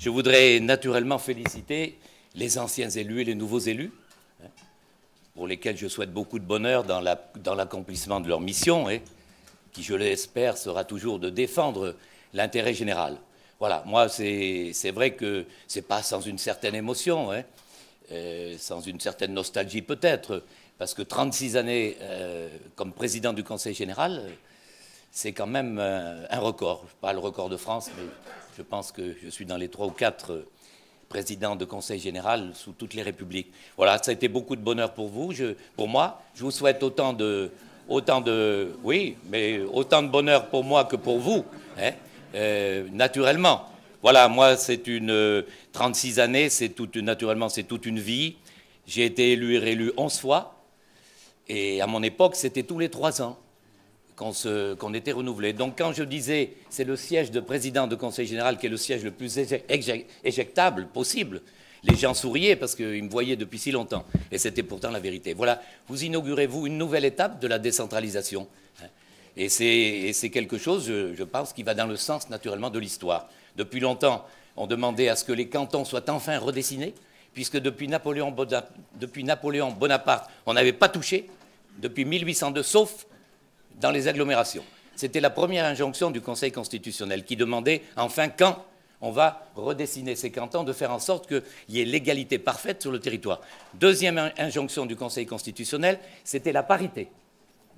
Je voudrais naturellement féliciter les anciens élus et les nouveaux élus, pour lesquels je souhaite beaucoup de bonheur dans l'accomplissement de leur mission, qui, je l'espère, sera toujours de défendre l'intérêt général. Voilà, moi, c'est vrai que ce n'est pas sans une certaine émotion, sans une certaine nostalgie peut-être, parce que 36 années comme président du Conseil général, c'est quand même un record. Pas le record de France, mais je pense que je suis dans les 3 ou 4 présidents de Conseil général sous toutes les républiques. Voilà, ça a été beaucoup de bonheur pour vous. Pour moi, je vous souhaite autant de bonheur pour moi que pour vous, naturellement. Voilà, moi, c'est 36 années, naturellement, c'est toute une vie. J'ai été élu et réélu 11 fois. Et à mon époque, c'était tous les 3 ans qu'on était renouvelé. Donc quand je disais c'est le siège de président de Conseil général qui est le siège le plus éjectable possible, les gens souriaient parce qu'ils me voyaient depuis si longtemps. Et c'était pourtant la vérité. Voilà, vous inaugurez, vous, une nouvelle étape de la décentralisation. Et c'est quelque chose, je pense, qui va dans le sens, naturellement, de l'histoire. Depuis longtemps, on demandait à ce que les cantons soient enfin redessinés, puisque depuis Napoléon Bonaparte, on n'avait pas touché, depuis 1802, sauf dans les agglomérations. C'était la première injonction du Conseil constitutionnel qui demandait, enfin, quand on va redessiner ces cantons, de faire en sorte qu'il y ait l'égalité parfaite sur le territoire. Deuxième injonction du Conseil constitutionnel, c'était la parité.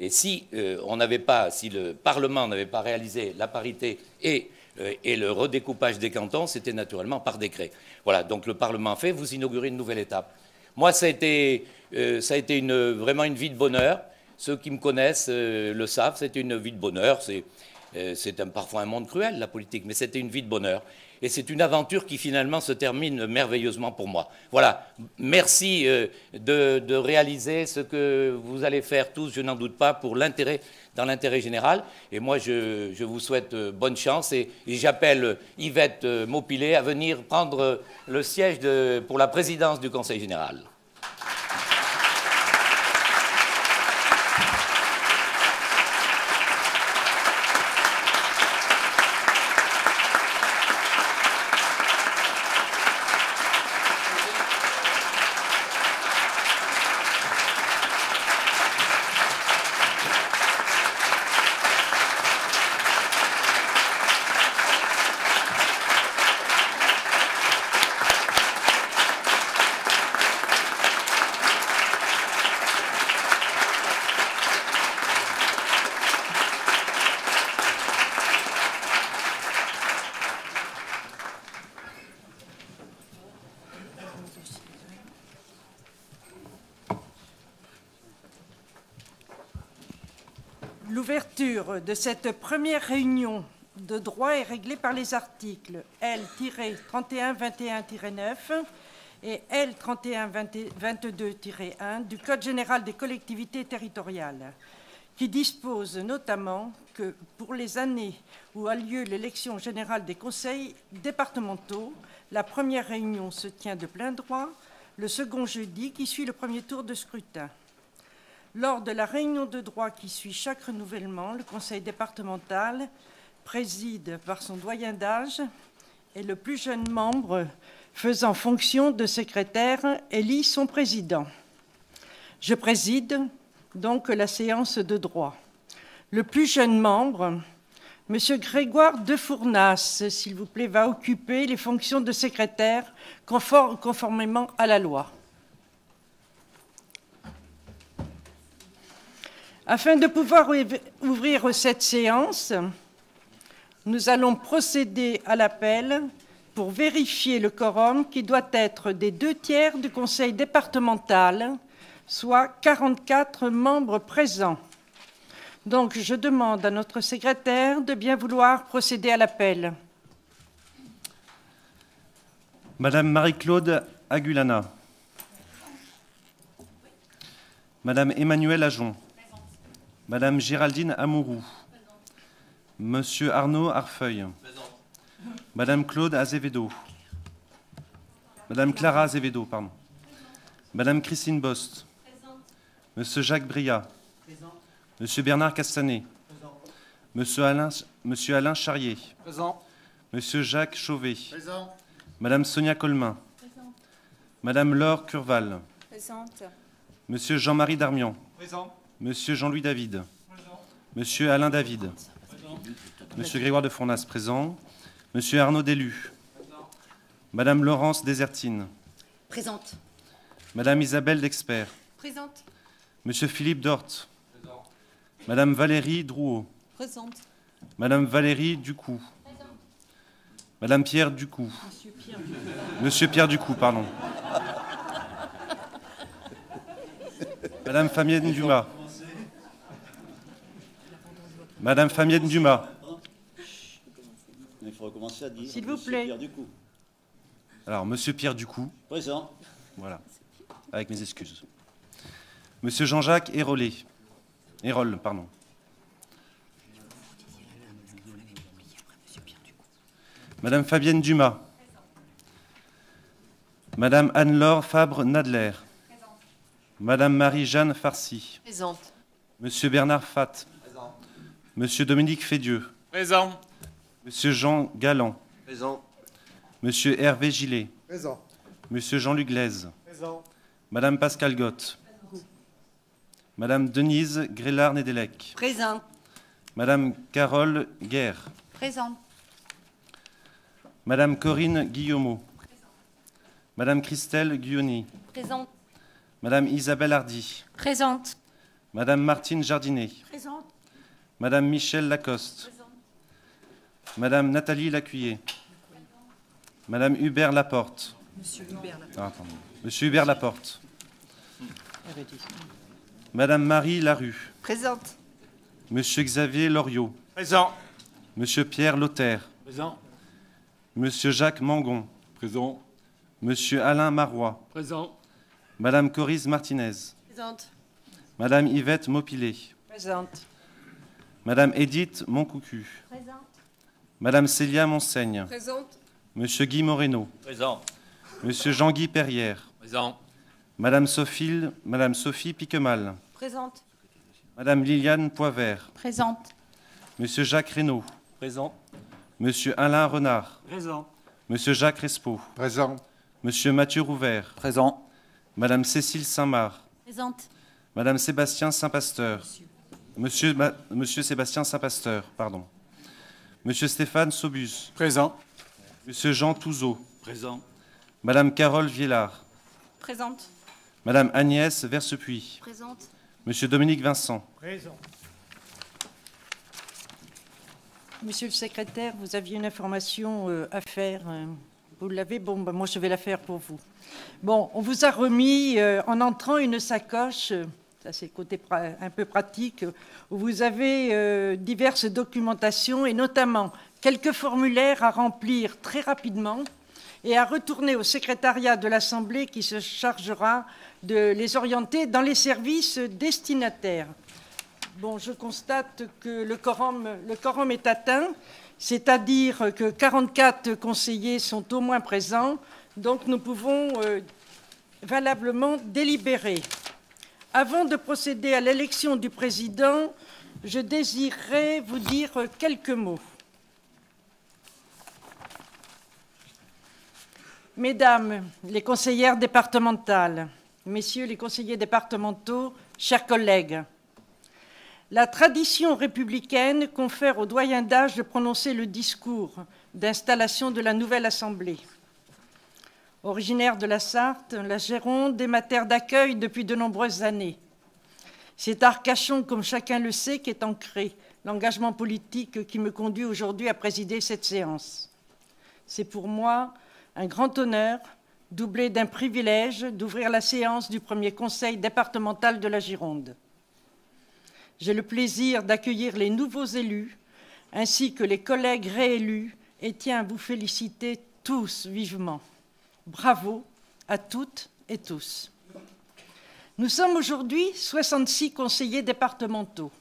Et si le Parlement n'avait pas réalisé la parité et le redécoupage des cantons, c'était naturellement par décret. Voilà, donc le Parlement fait, vous inaugurez une nouvelle étape. Moi, ça a été vraiment une vie de bonheur. Ceux qui me connaissent le savent, c'était une vie de bonheur. C'est parfois un monde cruel, la politique, mais c'était une vie de bonheur. Et c'est une aventure qui, finalement, se termine merveilleusement pour moi. Voilà, merci de réaliser ce que vous allez faire tous, je n'en doute pas, dans l'intérêt général. Et moi, je vous souhaite bonne chance. Et j'appelle Yvette Maupilet à venir prendre le siège pour la présidence du Conseil général. L'ouverture de cette première réunion de droit est réglée par les articles L-3121-9 et L-3122-1 du Code général des collectivités territoriales, qui disposent notamment que pour les années où a lieu l'élection générale des conseils départementaux, la première réunion se tient de plein droit le second jeudi qui suit le premier tour de scrutin. Lors de la réunion de droit qui suit chaque renouvellement, le conseil départemental préside par son doyen d'âge et le plus jeune membre faisant fonction de secrétaire élit son président. Je préside donc la séance de droit. Le plus jeune membre, M. Grégoire Defournas, s'il vous plaît, va occuper les fonctions de secrétaire conformément à la loi. Afin de pouvoir ouvrir cette séance, nous allons procéder à l'appel pour vérifier le quorum qui doit être des 2/3 du conseil départemental, soit 44 membres présents. Donc, je demande à notre secrétaire de bien vouloir procéder à l'appel. Madame Marie-Claude Agulana. Madame Emmanuelle Ajon. Madame Géraldine Amourou. Monsieur Arnaud Arfeuil. Madame Claude Azevedo. Madame Clara Azevedo, pardon. Madame Christine Bost. Monsieur Jacques Briat. Monsieur Bernard Castanet. Monsieur Alain Charrier. Présent. Monsieur Jacques Chauvet. Présent. Madame Sonia Colmin. Présente. Madame Laure Curval. Présente. Monsieur Jean-Marie Darmian. Présent. Monsieur Jean-Louis David. Présent. Monsieur Alain David. Présent. Monsieur Grégoire de Fournas, présent. Monsieur Arnaud Delu. Présent. Madame Laurence Désertine. Présente. Madame Isabelle Dexpert. Présente. Monsieur Philippe Dort. Présent. Madame Valérie Drouot. Présente. Madame Valérie Ducou. Madame Pierre Ducou. Monsieur Pierre Ducou, pardon. Madame Fabienne Dumas. Madame Fabienne Dumas. Il faut recommencer à dire. S'il vous Monsieur plaît. Pierre Ducou. Alors, Monsieur Pierre Ducou. Présent. Voilà. Avec mes excuses. Monsieur Jean-Jacques Hérolé. Hérol, pardon. Madame Fabienne Dumas. Madame Anne-Laure Fabre-Nadler. Madame Marie-Jeanne Farcy. Présente. Monsieur Bernard Fatt. Présent. Monsieur Dominique Fédieux. Présent. Monsieur Jean Galland. Présent. Monsieur Hervé Gillet. Présent. Monsieur Jean-Luc Glaise. Présent. Madame Pascale Gott. Madame Denise Grélard-Nédélec. Présente. Madame Carole Guerre. Présente. Madame Corinne Guillemot. Madame Christelle Guioni. Présente. Madame Isabelle Hardy. Présente. Madame Martine Jardinet. Présente. Madame Michèle Lacoste. Madame Nathalie Lacuiller. Madame Hubert Laporte. Monsieur Hubert, là. Ah, pardon. Monsieur Hubert Laporte. Madame Marie Larue. Présente. Monsieur Xavier Loriot. Présent. Monsieur Pierre Lothaire. Présent. Monsieur Jacques Mangon. Présent. Monsieur Alain Marois. Présent. Madame Corise Martinez. Présente. Madame Yvette Maupilet. Présente. Madame Édith Moncoucu. Présente. Madame Célia Monseigne. Présente. Monsieur Guy Moreno. Présent. Monsieur Jean-Guy Perrière. Présent. Madame Sophie Piquemal. Présente. Madame Liliane Poivert. Présente. Monsieur Jacques Reynaud. Présent. Monsieur Alain Renard. Présent. Monsieur Jacques Respeau. Présent. Monsieur Mathieu Rouvert. Présent. Madame Cécile Saint-Marc. Présente. Madame Sébastien Saint-Pasteur. Monsieur Sébastien Saint-Pasteur, pardon. Monsieur Stéphane Sobus. Présent. Monsieur Jean Touzeau. Présent. Madame Carole Viellard. Présente. Madame Agnès Versepuis. Présente. Monsieur Dominique Vincent. Présent. Monsieur le secrétaire, vous aviez une information à faire. Vous l'avez? Bon, ben, moi, je vais la faire pour vous. Bon, on vous a remis en entrant une sacoche, ça c'est le côté un peu pratique, où vous avez diverses documentations et notamment quelques formulaires à remplir très rapidement et à retourner au secrétariat de l'Assemblée qui se chargera de les orienter dans les services destinataires. Bon, je constate que le quorum est atteint, c'est-à-dire que 44 conseillers sont au moins présents, donc nous pouvons valablement délibérer. Avant de procéder à l'élection du président, je désirerais vous dire quelques mots. Mesdames les conseillères départementales, messieurs les conseillers départementaux, chers collègues, la tradition républicaine confère au doyen d'âge de prononcer le discours d'installation de la nouvelle Assemblée. Originaire de la Sarthe, la Gironde est ma terre d'accueil depuis de nombreuses années. C'est à Arcachon, comme chacun le sait, qu'est ancré l'engagement politique qui me conduit aujourd'hui à présider cette séance. C'est pour moi un grand honneur, doublé d'un privilège, d'ouvrir la séance du premier conseil départemental de la Gironde. J'ai le plaisir d'accueillir les nouveaux élus, ainsi que les collègues réélus, et tiens à vous féliciter tous vivement. Bravo à toutes et tous. Nous sommes aujourd'hui 66 conseillers départementaux,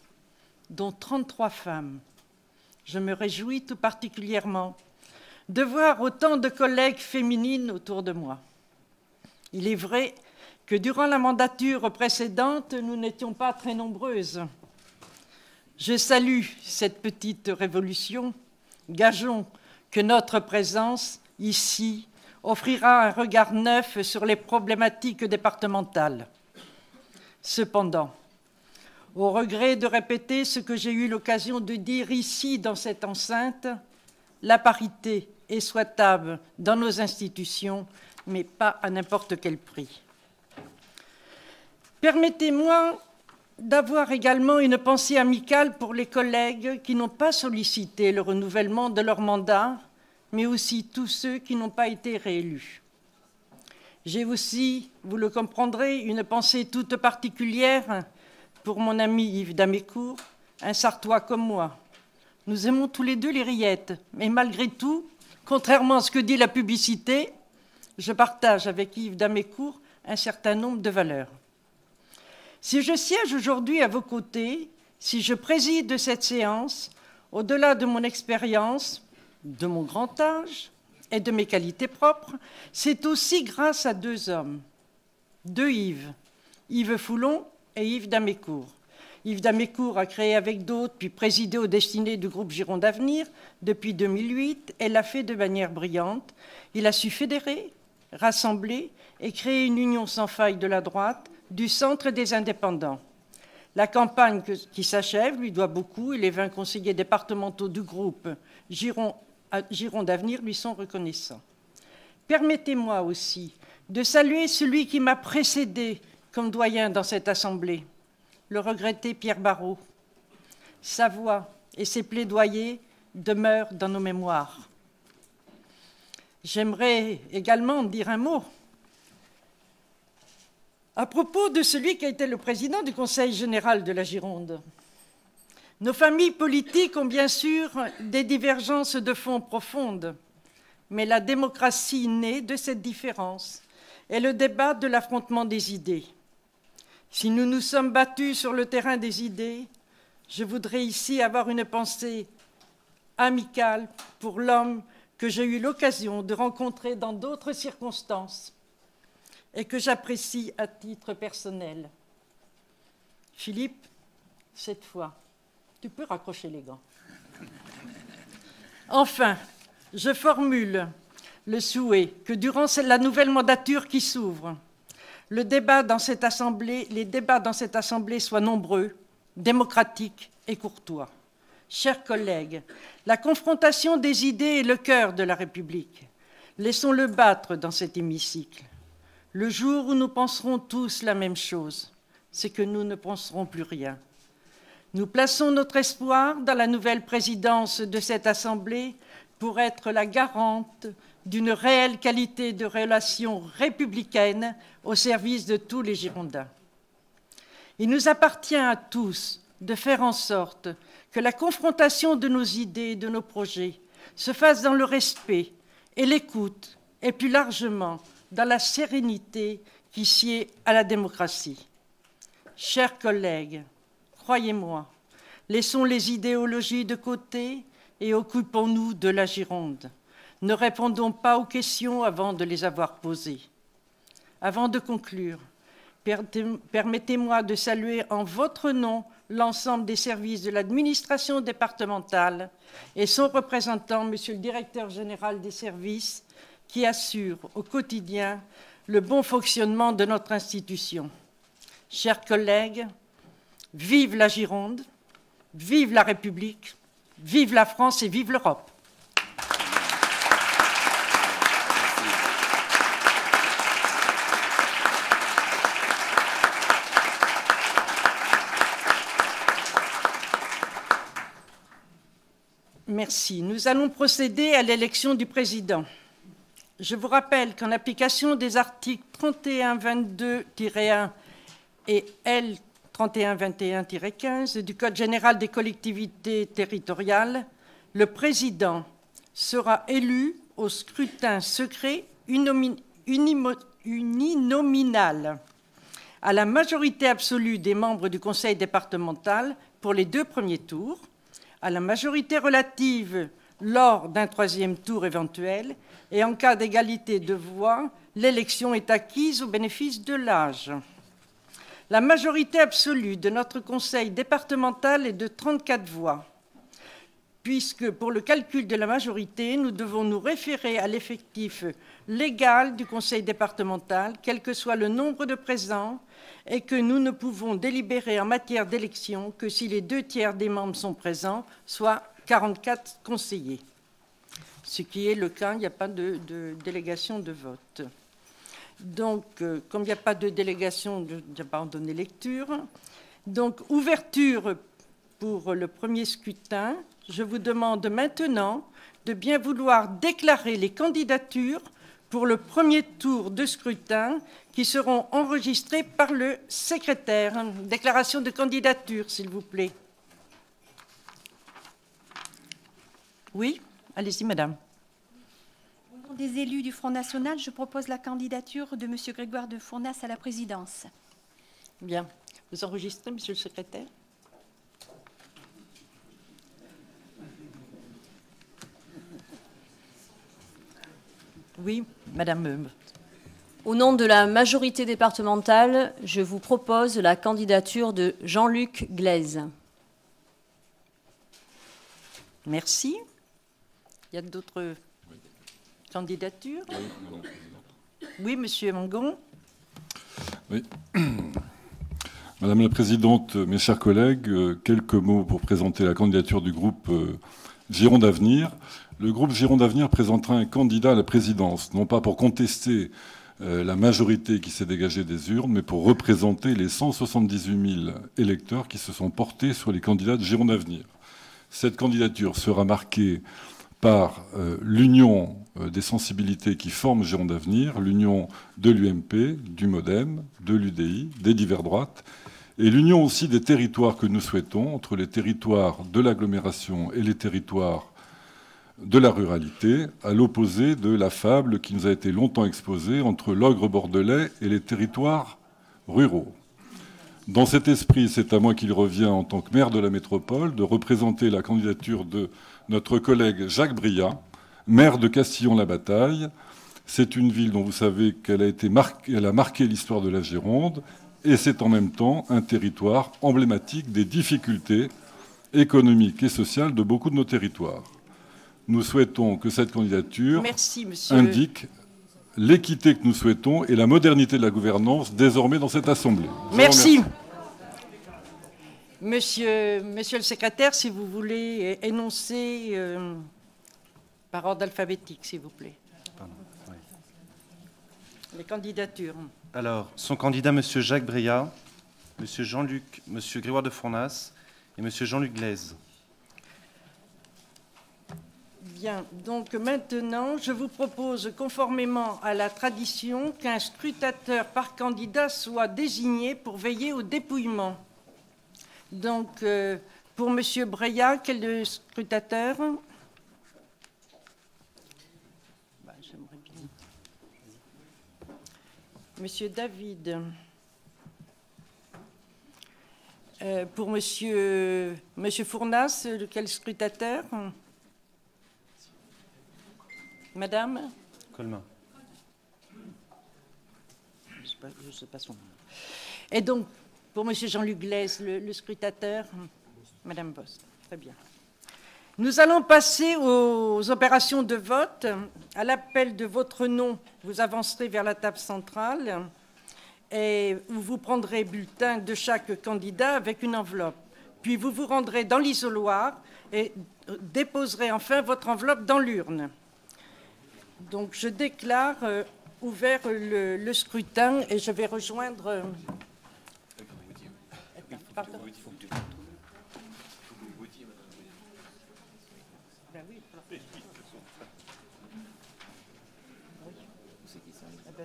dont 33 femmes. Je me réjouis tout particulièrement de voir autant de collègues féminines autour de moi. Il est vrai que durant la mandature précédente, nous n'étions pas très nombreuses. Je salue cette petite révolution. Gageons que notre présence ici offrira un regard neuf sur les problématiques départementales. Cependant, au regret de répéter ce que j'ai eu l'occasion de dire ici dans cette enceinte, la parité est souhaitable dans nos institutions, mais pas à n'importe quel prix. Permettez-moi d'avoir également une pensée amicale pour les collègues qui n'ont pas sollicité le renouvellement de leur mandat, mais aussi tous ceux qui n'ont pas été réélus. J'ai aussi, vous le comprendrez, une pensée toute particulière pour mon ami Yves Damécourt, un Sartois comme moi. Nous aimons tous les deux les rillettes, mais malgré tout, contrairement à ce que dit la publicité, je partage avec Yves Damécourt un certain nombre de valeurs. Si je siège aujourd'hui à vos côtés, si je préside cette séance, au-delà de mon expérience, de mon grand âge et de mes qualités propres, c'est aussi grâce à deux hommes, deux Yves, Yves Foulon et Yves Damécourt. Yves Damécourt a créé avec d'autres, puis présidé aux destinées du groupe Gironde d'Avenir depuis 2008 et l'a fait de manière brillante. Il a su fédérer, rassembler et créer une union sans faille de la droite, du centre et des indépendants. La campagne qui s'achève lui doit beaucoup et les 20 conseillers départementaux du groupe Gironde d'Avenir lui sont reconnaissants. Permettez-moi aussi de saluer celui qui m'a précédé comme doyen dans cette assemblée, le regretté Pierre Barrot. Sa voix et ses plaidoyers demeurent dans nos mémoires. J'aimerais également dire un mot à propos de celui qui a été le président du Conseil général de la Gironde. Nos familles politiques ont bien sûr des divergences de fond profondes, mais la démocratie naît de cette différence et le débat de l'affrontement des idées. Si nous nous sommes battus sur le terrain des idées, je voudrais ici avoir une pensée amicale pour l'homme que j'ai eu l'occasion de rencontrer dans d'autres circonstances et que j'apprécie à titre personnel. Philippe, cette fois, tu peux raccrocher les gants. Enfin, je formule le souhait que durant la nouvelle mandature qui s'ouvre, les débats dans cette assemblée soient nombreux, démocratiques et courtois. Chers collègues, la confrontation des idées est le cœur de la République. Laissons-le battre dans cet hémicycle. Le jour où nous penserons tous la même chose, c'est que nous ne penserons plus rien. Nous plaçons notre espoir dans la nouvelle présidence de cette Assemblée pour être la garante d'une réelle qualité de relations républicaines au service de tous les Girondins. Il nous appartient à tous de faire en sorte que la confrontation de nos idées et de nos projets se fasse dans le respect et l'écoute, et plus largement dans la sérénité qui sied à la démocratie. Chers collègues, croyez-moi, laissons les idéologies de côté et occupons-nous de la Gironde. Ne répondons pas aux questions avant de les avoir posées. Avant de conclure, permettez-moi de saluer en votre nom l'ensemble des services de l'administration départementale et son représentant, Monsieur le Directeur général des services, qui assure au quotidien le bon fonctionnement de notre institution. Chers collègues, vive la Gironde, vive la République, vive la France et vive l'Europe. Merci. Nous allons procéder à l'élection du président. Je vous rappelle qu'en application des articles 3122-1 et L. 3121-15 du Code général des collectivités territoriales, le président sera élu au scrutin secret uninominal à la majorité absolue des membres du conseil départemental pour les 2 premiers tours, à la majorité relative lors d'un 3e tour éventuel, et en cas d'égalité de voix, l'élection est acquise au bénéfice de l'âge. La majorité absolue de notre conseil départemental est de 34 voix. puisque pour le calcul de la majorité, nous devons nous référer à l'effectif légal du conseil départemental, quel que soit le nombre de présents, et que nous ne pouvons délibérer en matière d'élection que si les 2/3 des membres sont présents, soit 44 conseillers. Ce qui est le cas, il n'y a pas de délégation de vote. Donc, comme il n'y a pas de délégation, je n'ai pas en donné lecture. Donc, ouverture pour le premier scrutin. Je vous demande maintenant de bien vouloir déclarer les candidatures pour le premier tour de scrutin qui seront enregistrées par le secrétaire. Déclaration de candidature, s'il vous plaît. Oui, allez-y, madame. Au nom des élus du Front National, je propose la candidature de M. Grégoire de Fournas à la présidence. Bien. Vous enregistrez, monsieur le secrétaire? Oui, madame. Au nom de la majorité départementale, je vous propose la candidature de Jean-Luc Glaise. Merci. Il y a d'autres candidatures? Oui, monsieur Mangon. Oui. Madame la Présidente, mes chers collègues, quelques mots pour présenter la candidature du groupe Gironde d'Avenir. Le groupe Gironde d'Avenir présentera un candidat à la présidence, non pas pour contester la majorité qui s'est dégagée des urnes, mais pour représenter les 178 000 électeurs qui se sont portés sur les candidats de Gironde d'Avenir. Cette candidature sera marquée par l'union des sensibilités qui forment Gironde d'Avenir, l'union de l'UMP, du MoDem, de l'UDI, des divers droites, et l'union aussi des territoires que nous souhaitons, entre les territoires de l'agglomération et les territoires de la ruralité, à l'opposé de la fable qui nous a été longtemps exposée entre l'ogre bordelais et les territoires ruraux. Dans cet esprit, c'est à moi qu'il revient, en tant que maire de la métropole, de représenter la candidature de notre collègue Jacques Briat, maire de Castillon-la-Bataille. C'est une ville dont vous savez qu'elle a marqué l'histoire de la Gironde, et c'est en même temps un territoire emblématique des difficultés économiques et sociales de beaucoup de nos territoires. Nous souhaitons que cette candidature indique l'équité que nous souhaitons et la modernité de la gouvernance désormais dans cette Assemblée. Merci. Monsieur le secrétaire, si vous voulez énoncer par ordre alphabétique, s'il vous plaît. Pardon, oui. Les candidatures. Alors, son candidat, M. Jacques Briat, M. Grégoire de Fournas et M. Jean-Luc Glaise. Bien, donc maintenant, je vous propose, conformément à la tradition, qu'un scrutateur par candidat soit désigné pour veiller au dépouillement. Donc, pour M. Briat, quel est le scrutateur? J'aimerais bien. Monsieur David. Pour Monsieur Fournas, quel scrutateur? Madame Colmin. Je ne sais pas son nom. Et donc, pour M. Jean-Luc Glaise, le scrutateur, Madame Bost. Très bien. Nous allons passer aux opérations de vote. À l'appel de votre nom, vous avancerez vers la table centrale et vous prendrez bulletin de chaque candidat avec une enveloppe. Puis vous vous rendrez dans l'isoloir et déposerez enfin votre enveloppe dans l'urne. Donc, je déclare ouvert le scrutin et je vais rejoindre... Pardon. Ben oui, ben,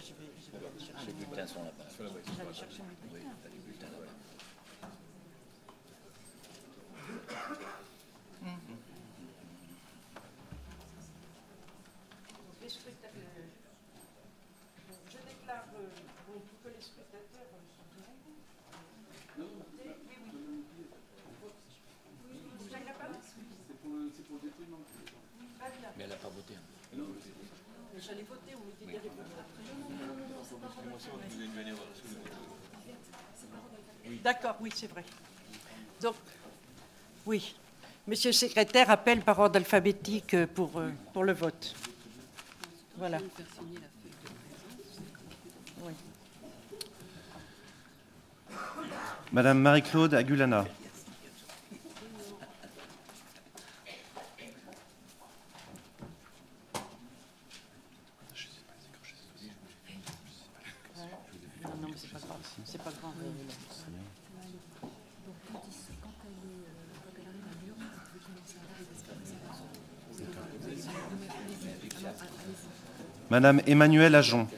je vais aller chercher. Les bulletins sont là-bas. Je vais aller chercher mes bulletins. Les bulletins là-bas. Je déclare que les spectateurs sont tous. Mais elle n'a pas voté. J'allais voter, on mettait des réponses. D'accord, oui, c'est vrai. Donc, oui. Monsieur le secrétaire, appelle par ordre alphabétique pour le vote. Voilà. Oui. Madame Marie-Claude Agulana. Non, mais c'est pas grave. C'est pas grave. Madame Emmanuelle Ajon.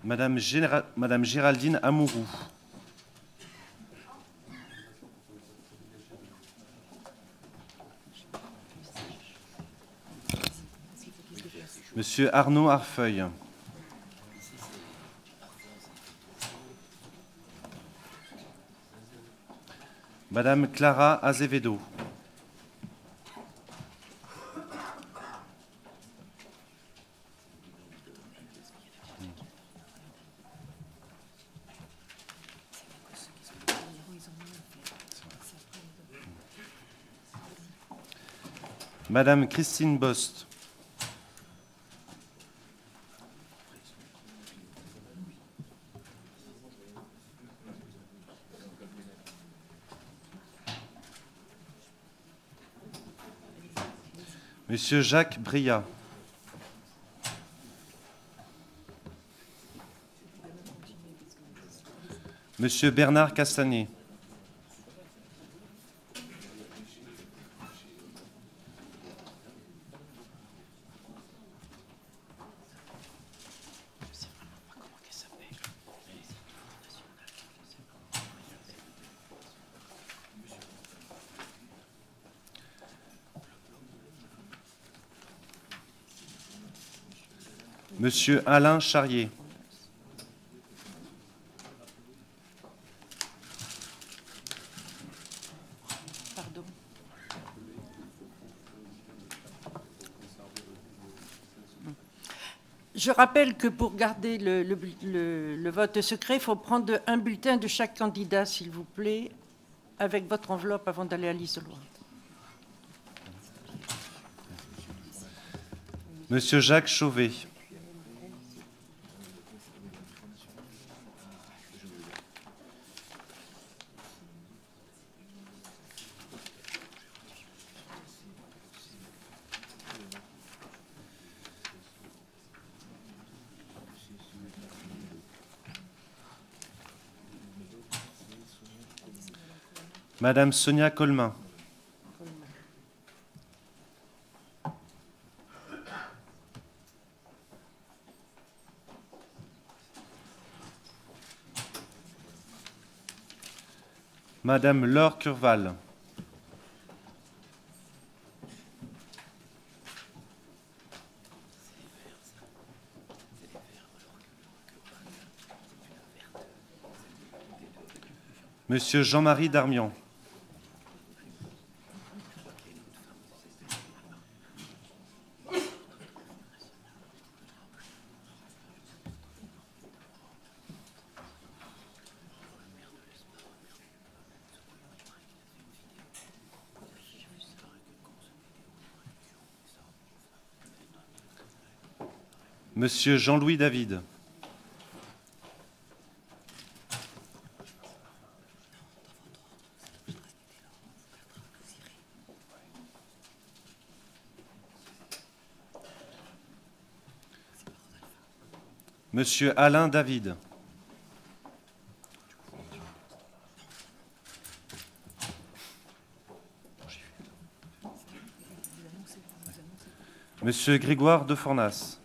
Madame Géraldine Amourou. Monsieur Arnaud Arfeuil. Madame Clara Azevedo. Madame Christine Bost. Monsieur Jacques Briat. Monsieur Bernard Castanet. Monsieur Alain Charrier. Pardon. Je rappelle que pour garder le vote secret, il faut prendre un bulletin de chaque candidat, s'il vous plaît, avec votre enveloppe avant d'aller à l'isoloir. Monsieur Jacques Chauvet. Madame Sonia Colmin. Madame Laure Curval. Monsieur Jean-Marie Darmian. Monsieur Jean-Louis David. Monsieur Alain David. Monsieur Grégoire de Fornas.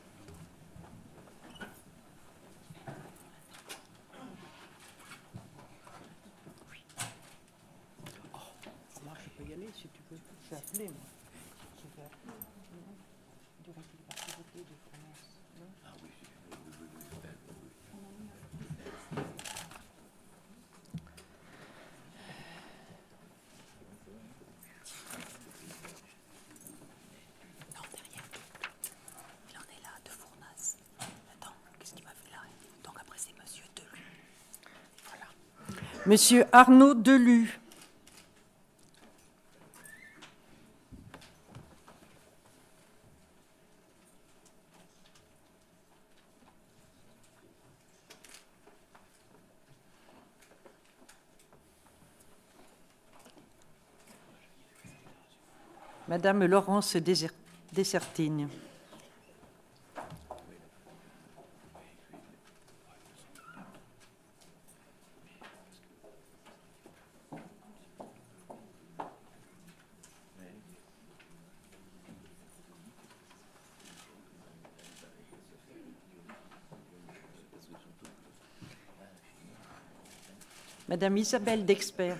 Monsieur Arnaud Delu. Madame Laurence Dessertine. Madame Isabelle Dexpert.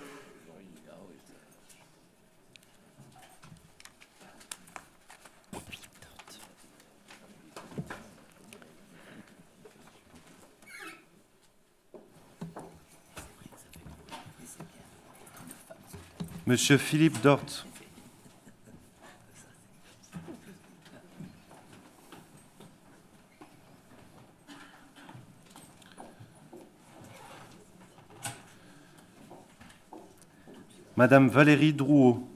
Monsieur Philippe Dort. Madame Valérie Drouot.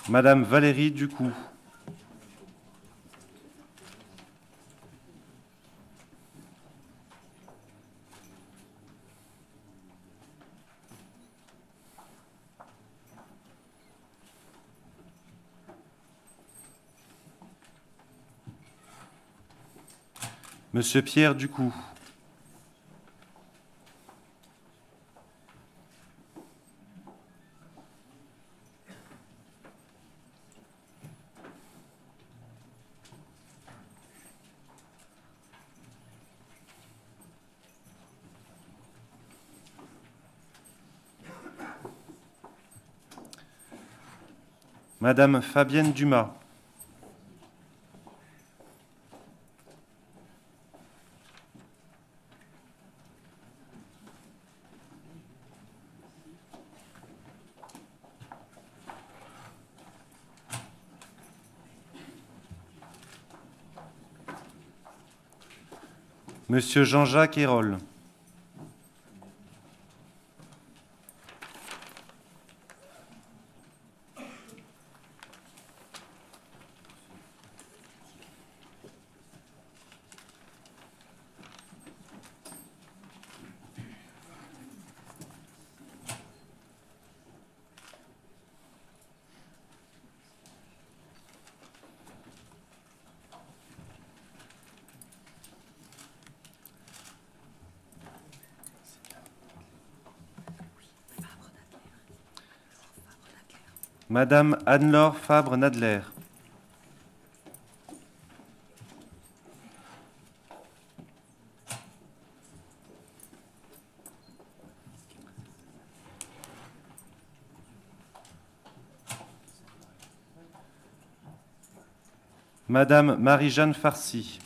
Madame Valérie Ducou. Monsieur Pierre Ducou. Madame Fabienne Dumas. Monsieur Jean-Jacques Hérol. Madame Anne-Laure Fabre-Nadler. Madame Marie-Jeanne Farcy.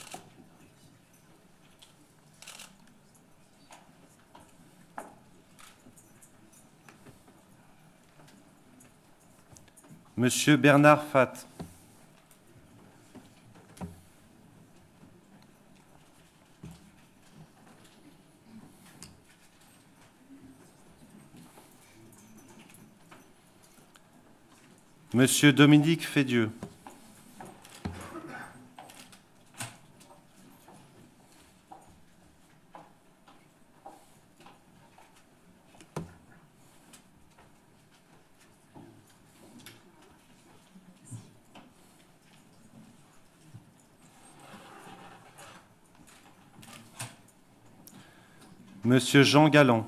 Monsieur Bernard Fatt. Monsieur Dominique Fédieux. Monsieur Jean Galland.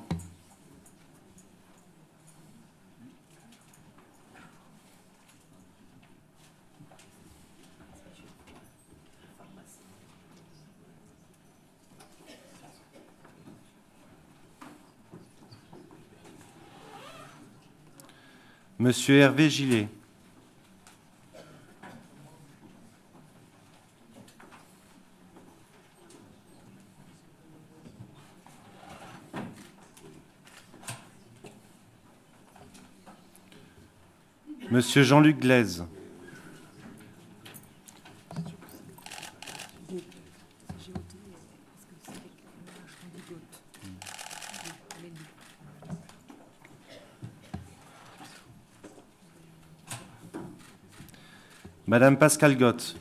Monsieur Hervé Gillet. Monsieur Jean-Luc Glaise. Madame Pascale Gott.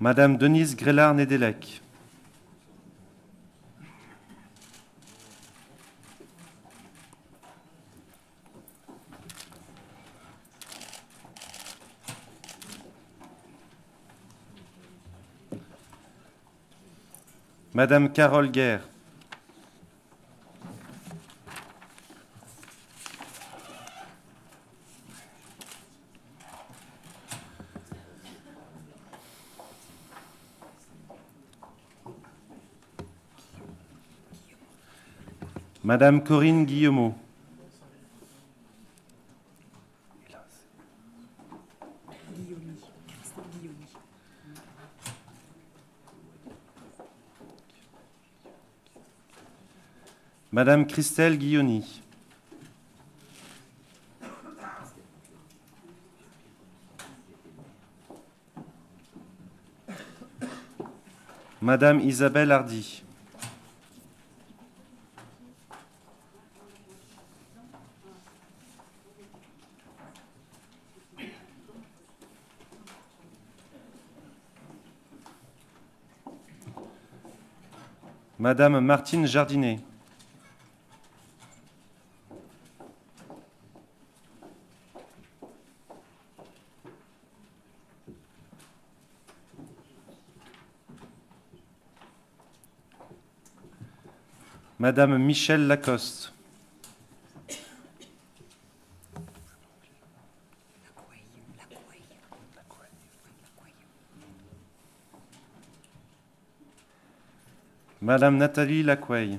Madame Denise Grélard-Nédélec. Madame Carole Guerre. Madame Corinne Guillemot. Madame Christelle Guilloni. Madame Isabelle Hardy. Madame Martine Jardinet. Madame Michèle Lacoste. Madame Nathalie Lacoueille.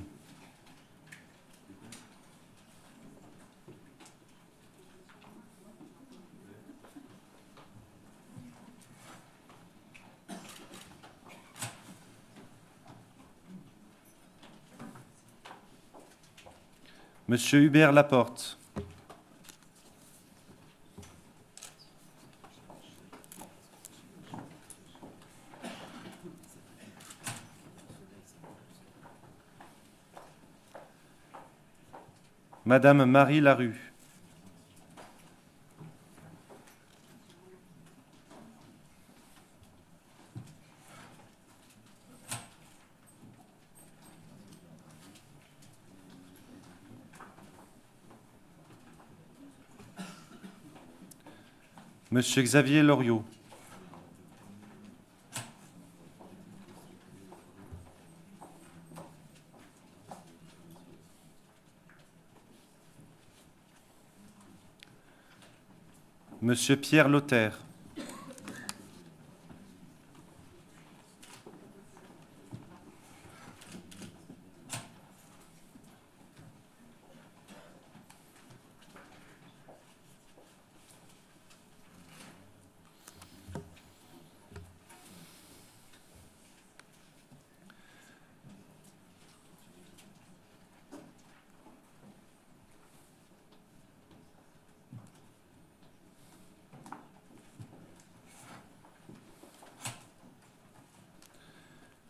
Monsieur Hubert Laporte. Madame Marie Larue. Monsieur Xavier Loriot. Monsieur Pierre Lothaire.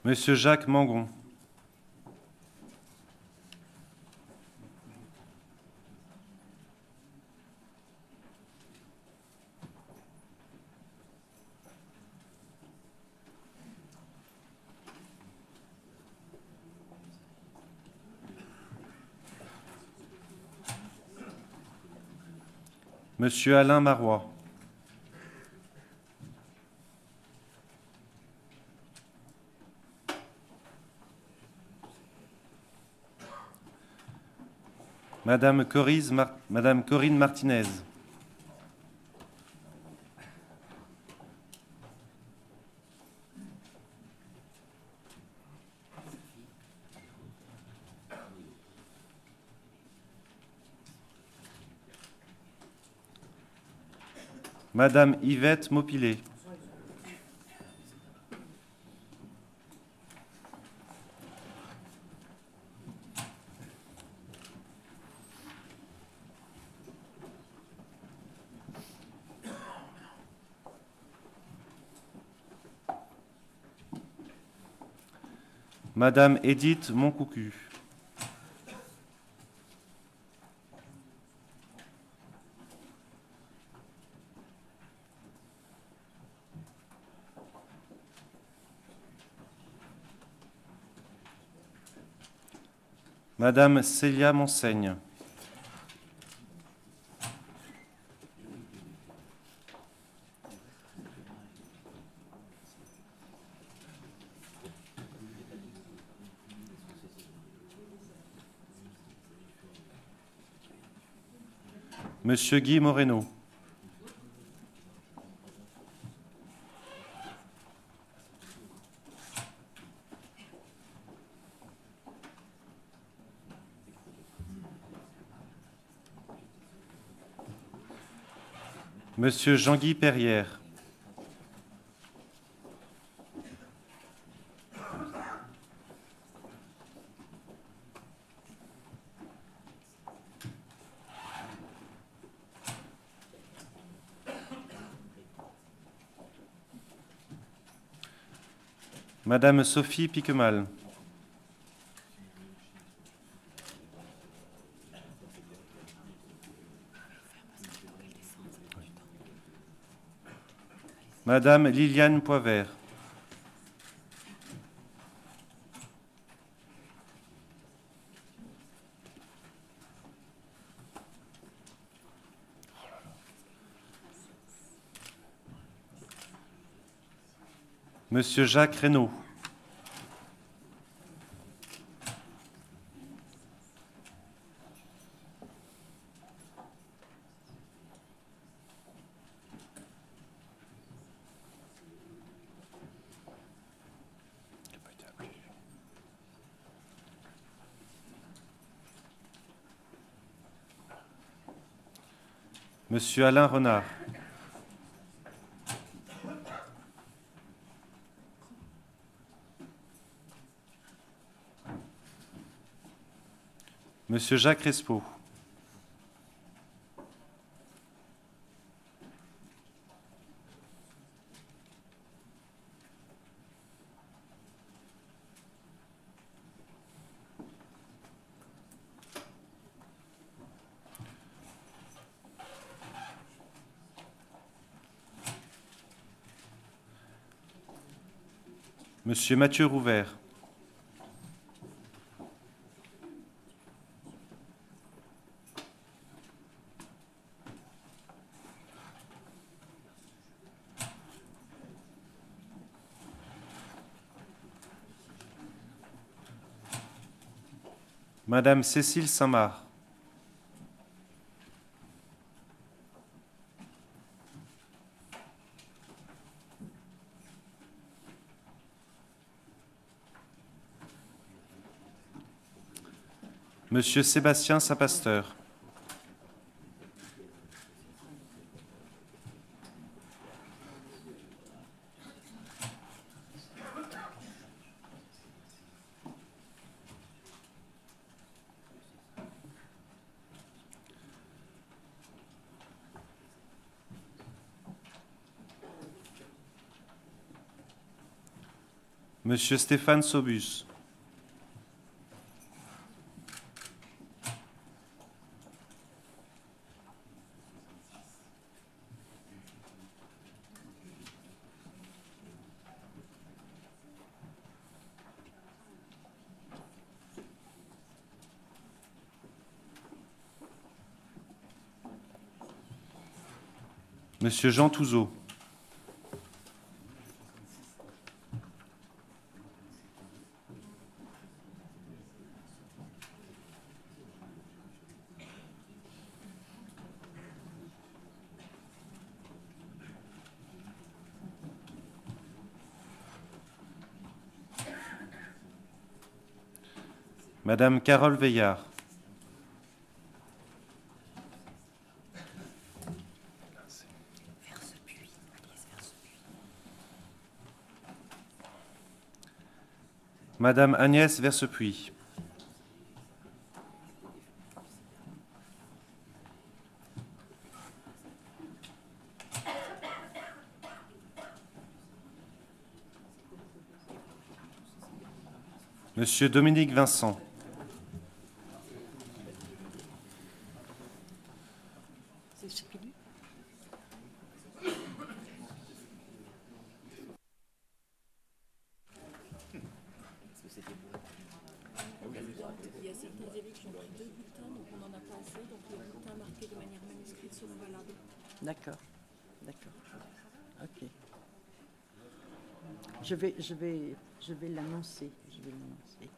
Monsieur Jacques Mangon. Monsieur Alain Marois. Madame Corinne Martinez. Madame Yvette Maupilet. Madame Edith Moncoucu. Madame Célia Monseigne. Monsieur Guy Moreno. Monsieur Jean-Guy Perrière. Madame Sophie Piquemal. Madame Liliane Poivert. Monsieur Jacques Reynaud. Monsieur Alain Renard. Monsieur Jacques Respeau. Monsieur Mathieu Rouvert. Madame Cécile Saint-Marc. Monsieur Sébastien Saint-Pasteur. Monsieur Stéphane Sobus. Monsieur Jean Touzeau. Madame Carole Veillard. Madame Agnès Versepuy. Monsieur Dominique Vincent. Il y a certains élus qui ont pris 2 bulletins, donc on n'en a pas assez, donc les bulletins marqués de manière manuscrite seront valables. D'accord, d'accord. Ok. Je vais l'annoncer. Je vais l'annoncer.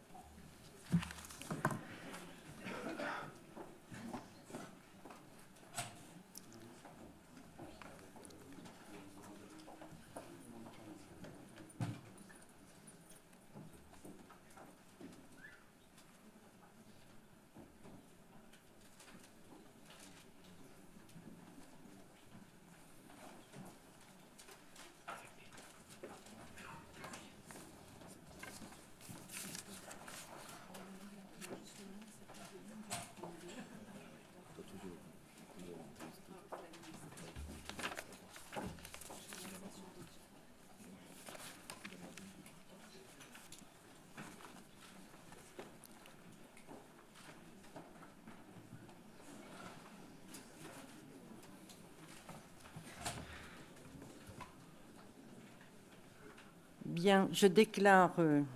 Bien, je déclare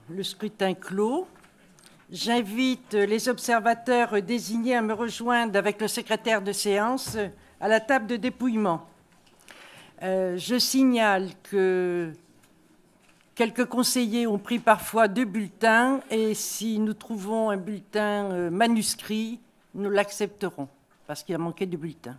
le scrutin clos. J'invite les observateurs désignés à me rejoindre avec le secrétaire de séance à la table de dépouillement. Je signale que quelques conseillers ont pris parfois 2 bulletins et si nous trouvons un bulletin manuscrit, nous l'accepterons parce qu'il a manqué de bulletins.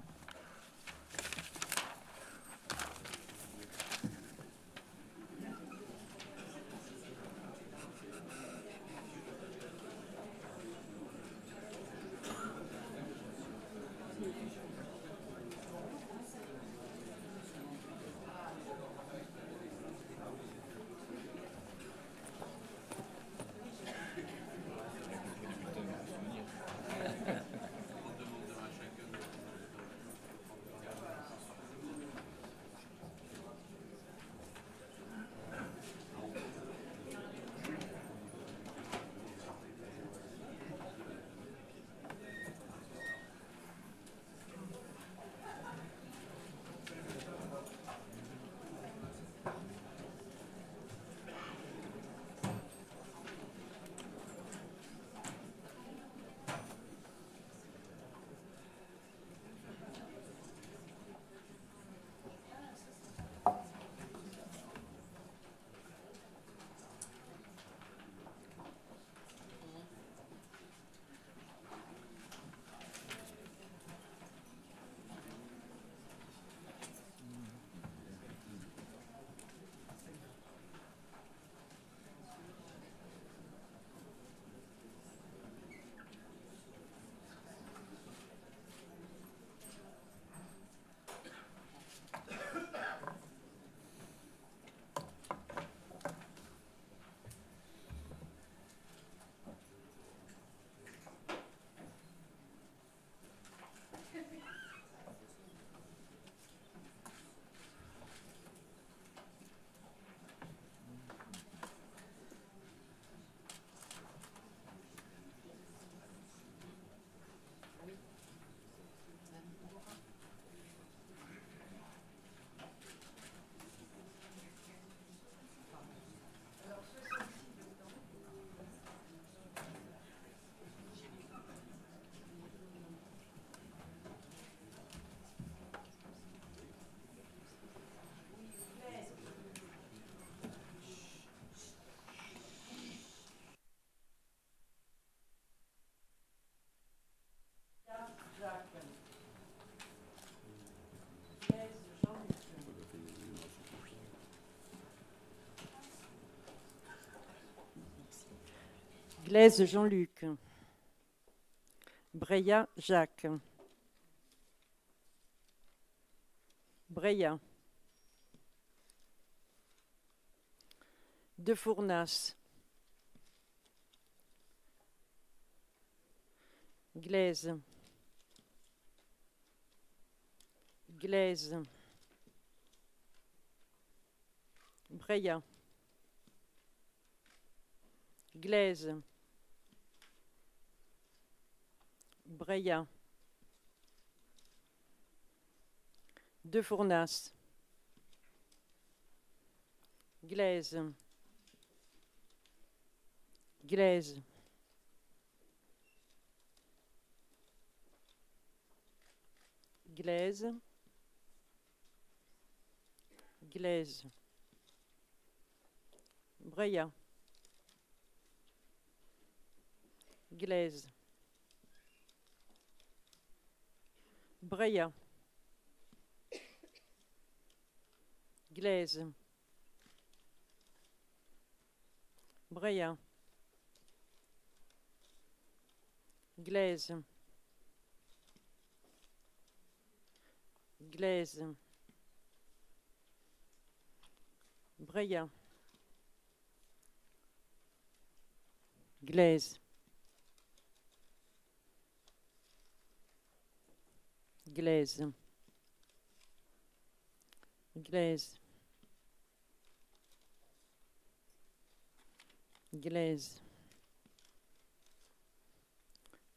Glaise Jean-Luc. Breillat Jacques. Breillat. De Fournas. Glaise. Glaise. Breillat. Glaise. Breillat. De Fournas. Glaise. Glaise. Glaise. Glaise. Breillat. Glaise. Breillat. Glaise. Breillat. Glaise. Glaise. Breillat. Glaise. Glaise. Glaise. Glaise.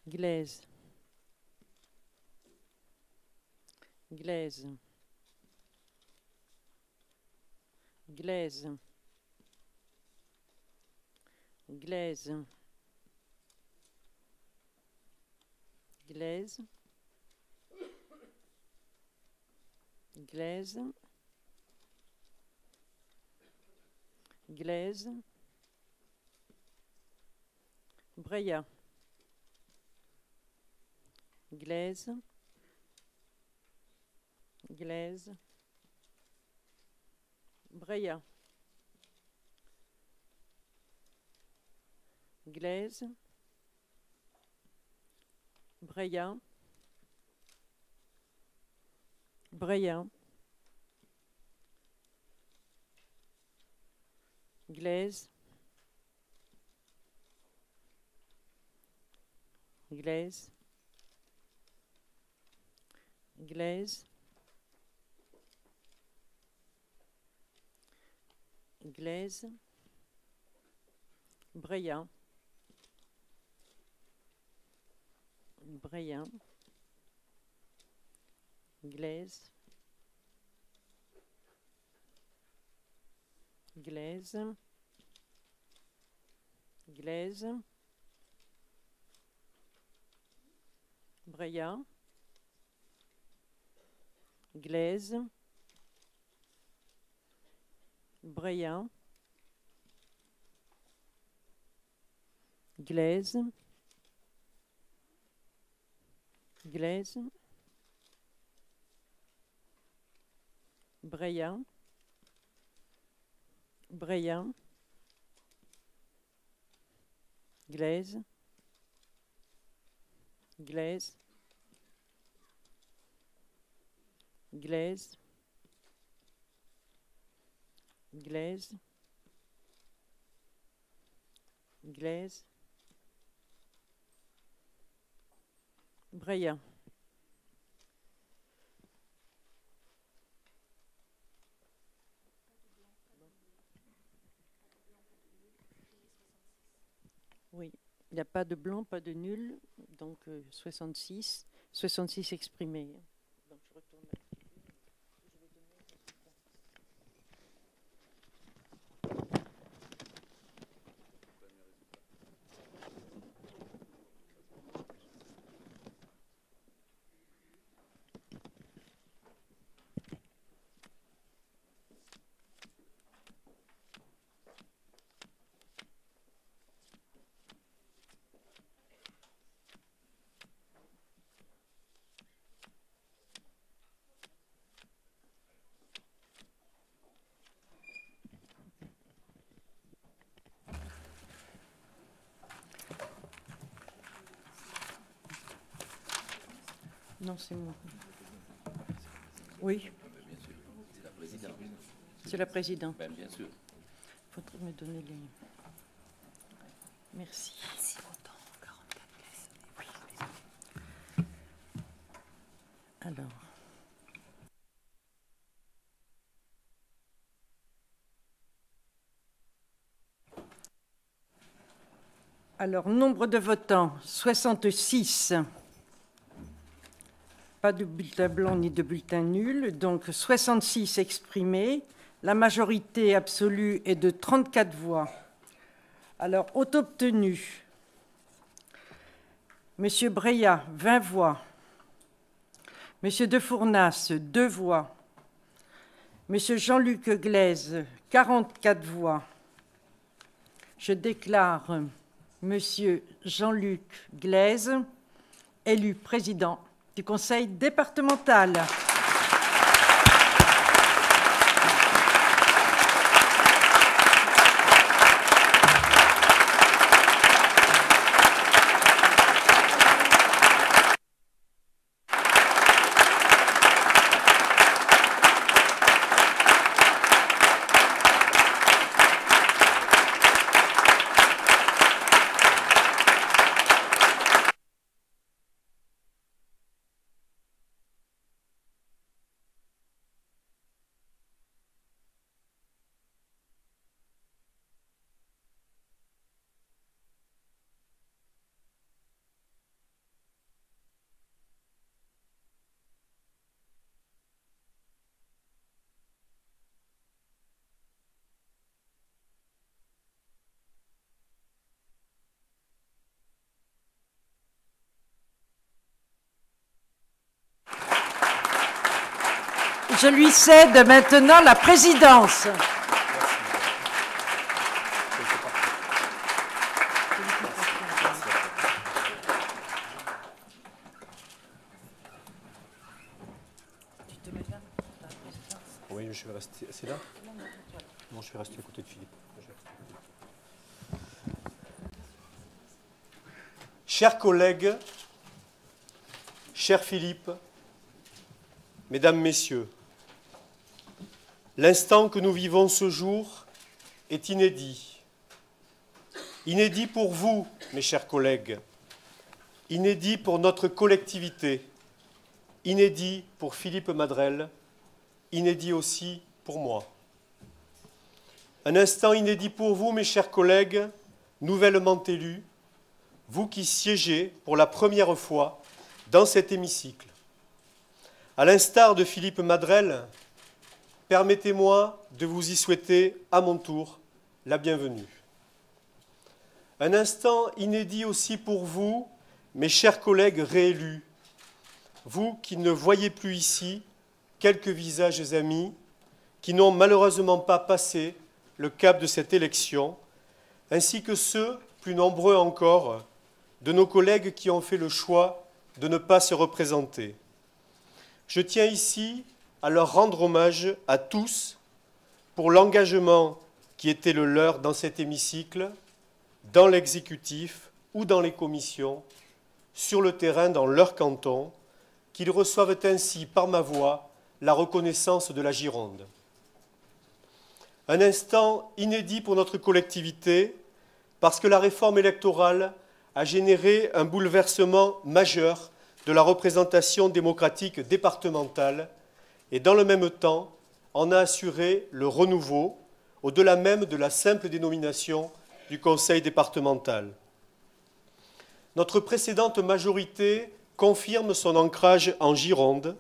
Glaise. Glaise. Glaise. Glaise. Glaise. Glaise. Glaise. Breillat. Glaise. Glaise. Breillat. Glaise. Breillat. Breillat. Glaise. Glaise. Glaise. Glaise. Breillat. Breillat. Glaise. Glaise. Glaise. Breillat. Glaise. Breillat. Glaise. Glaise. Breillat. Breillat. Glaise. Glaise. Glaise. Glaise. Glaise. Breillat. Oui, il n'y a pas de blanc, pas de nul, donc 66. 66 exprimés. Donc je retourne là. Non, c'est moi. Oui. Bien sûr, c'est la présidente. C'est la présidente. Ben, bien sûr. Il faudrait me donner les... Merci. Si autant, 44 pièces. Oui, Alors, nombre de votants, 66. Pas de bulletin blanc ni de bulletin nul, donc 66 exprimés. La majorité absolue est de 34 voix. Alors, ont obtenu M. Breillat, 20 voix. M. De Fournas, 2 voix. M. Jean-Luc Glaise, 44 voix. Je déclare M. Jean-Luc Glaise élu président du Conseil départemental. Je lui cède maintenant la présidence. Oui, je vais rester. C'est là? Non, je vais rester à côté de Philippe. Chers collègues, cher Philippe, mesdames, messieurs, l'instant que nous vivons ce jour est inédit. Inédit pour vous, mes chers collègues, inédit pour notre collectivité, inédit pour Philippe Madrelle, inédit aussi pour moi. Un instant inédit pour vous, mes chers collègues, nouvellement élus, vous qui siégez pour la première fois dans cet hémicycle. À l'instar de Philippe Madrelle, permettez-moi de vous y souhaiter à mon tour la bienvenue. Un instant inédit aussi pour vous, mes chers collègues réélus, vous qui ne voyez plus ici quelques visages amis, qui n'ont malheureusement pas passé le cap de cette élection, ainsi que ceux, plus nombreux encore, de nos collègues qui ont fait le choix de ne pas se représenter. Je tiens ici à leur rendre hommage à tous pour l'engagement qui était le leur dans cet hémicycle, dans l'exécutif ou dans les commissions, sur le terrain dans leur canton, qu'ils reçoivent ainsi par ma voix la reconnaissance de la Gironde. Un instant inédit pour notre collectivité, parce que la réforme électorale a généré un bouleversement majeur de la représentation démocratique départementale et dans le même temps en a assuré le renouveau, au-delà même de la simple dénomination du Conseil départemental. Notre précédente majorité confirme son ancrage en Gironde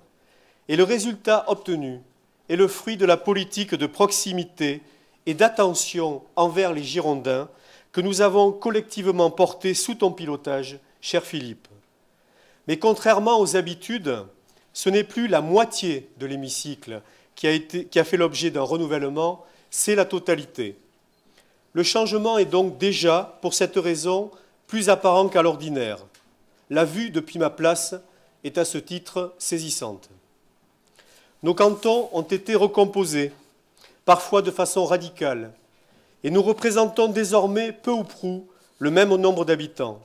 et le résultat obtenu est le fruit de la politique de proximité et d'attention envers les Girondins que nous avons collectivement portée sous ton pilotage, cher Philippe. Mais contrairement aux habitudes, ce n'est plus la moitié de l'hémicycle qui a fait l'objet d'un renouvellement, c'est la totalité. Le changement est donc déjà, pour cette raison, plus apparent qu'à l'ordinaire. La vue depuis ma place est à ce titre saisissante. Nos cantons ont été recomposés, parfois de façon radicale, et nous représentons désormais peu ou prou le même nombre d'habitants.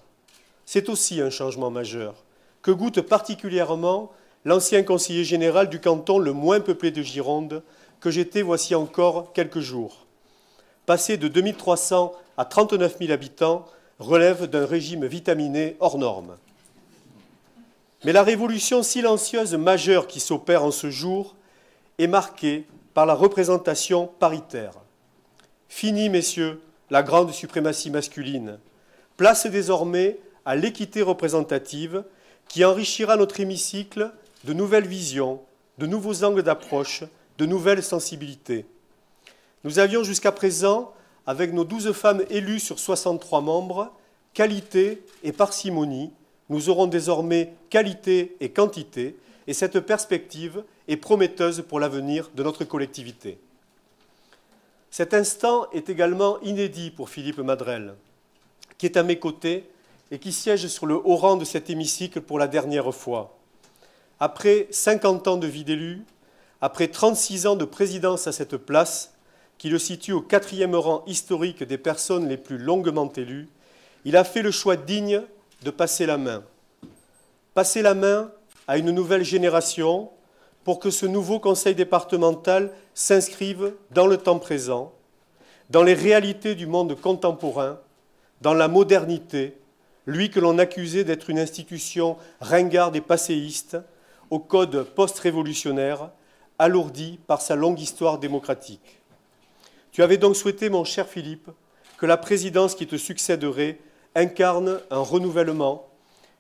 C'est aussi un changement majeur, que goûte particulièrement l'ancien conseiller général du canton le moins peuplé de Gironde, que j'étais voici encore quelques jours. Passer de 2300 à 39 000 habitants relève d'un régime vitaminé hors norme. Mais la révolution silencieuse majeure qui s'opère en ce jour est marquée par la représentation paritaire. Fini, messieurs, la grande suprématie masculine. Place désormais à l'équité représentative qui enrichira notre hémicycle de nouvelles visions, de nouveaux angles d'approche, de nouvelles sensibilités. Nous avions jusqu'à présent, avec nos 12 femmes élues sur 63 membres, qualité et parcimonie. Nous aurons désormais qualité et quantité, et cette perspective est prometteuse pour l'avenir de notre collectivité. Cet instant est également inédit pour Philippe Madrelle, qui est à mes côtés et qui siège sur le haut rang de cet hémicycle pour la dernière fois. Après 50 ans de vie d'élu, après 36 ans de présidence à cette place, qui le situe au 4e rang historique des personnes les plus longuement élues, il a fait le choix digne de passer la main. Passer la main à une nouvelle génération pour que ce nouveau conseil départemental s'inscrive dans le temps présent, dans les réalités du monde contemporain, dans la modernité, lui que l'on accusait d'être une institution ringarde et passéiste, au code post-révolutionnaire, alourdi par sa longue histoire démocratique. Tu avais donc souhaité, mon cher Philippe, que la présidence qui te succéderait incarne un renouvellement,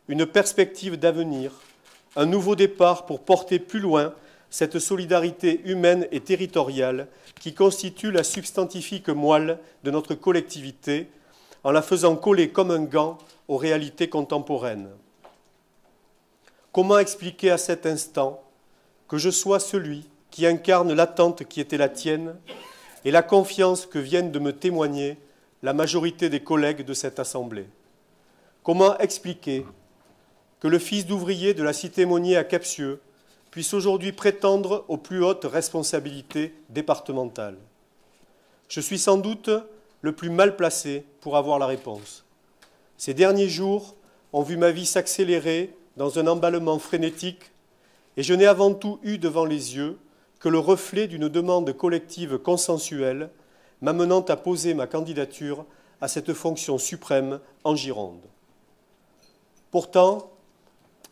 une perspective d'avenir, un nouveau départ pour porter plus loin cette solidarité humaine et territoriale qui constitue la substantifique moelle de notre collectivité, en la faisant coller comme un gant aux réalités contemporaines. Comment expliquer à cet instant que je sois celui qui incarne l'attente qui était la tienne et la confiance que viennent de me témoigner la majorité des collègues de cette Assemblée? Comment expliquer que le fils d'ouvrier de la cité Monnier à Capsieux puisse aujourd'hui prétendre aux plus hautes responsabilités départementales? Je suis sans doute le plus mal placé pour avoir la réponse. Ces derniers jours ont vu ma vie s'accélérer dans un emballement frénétique et je n'ai avant tout eu devant les yeux que le reflet d'une demande collective consensuelle m'amenant à poser ma candidature à cette fonction suprême en Gironde. Pourtant,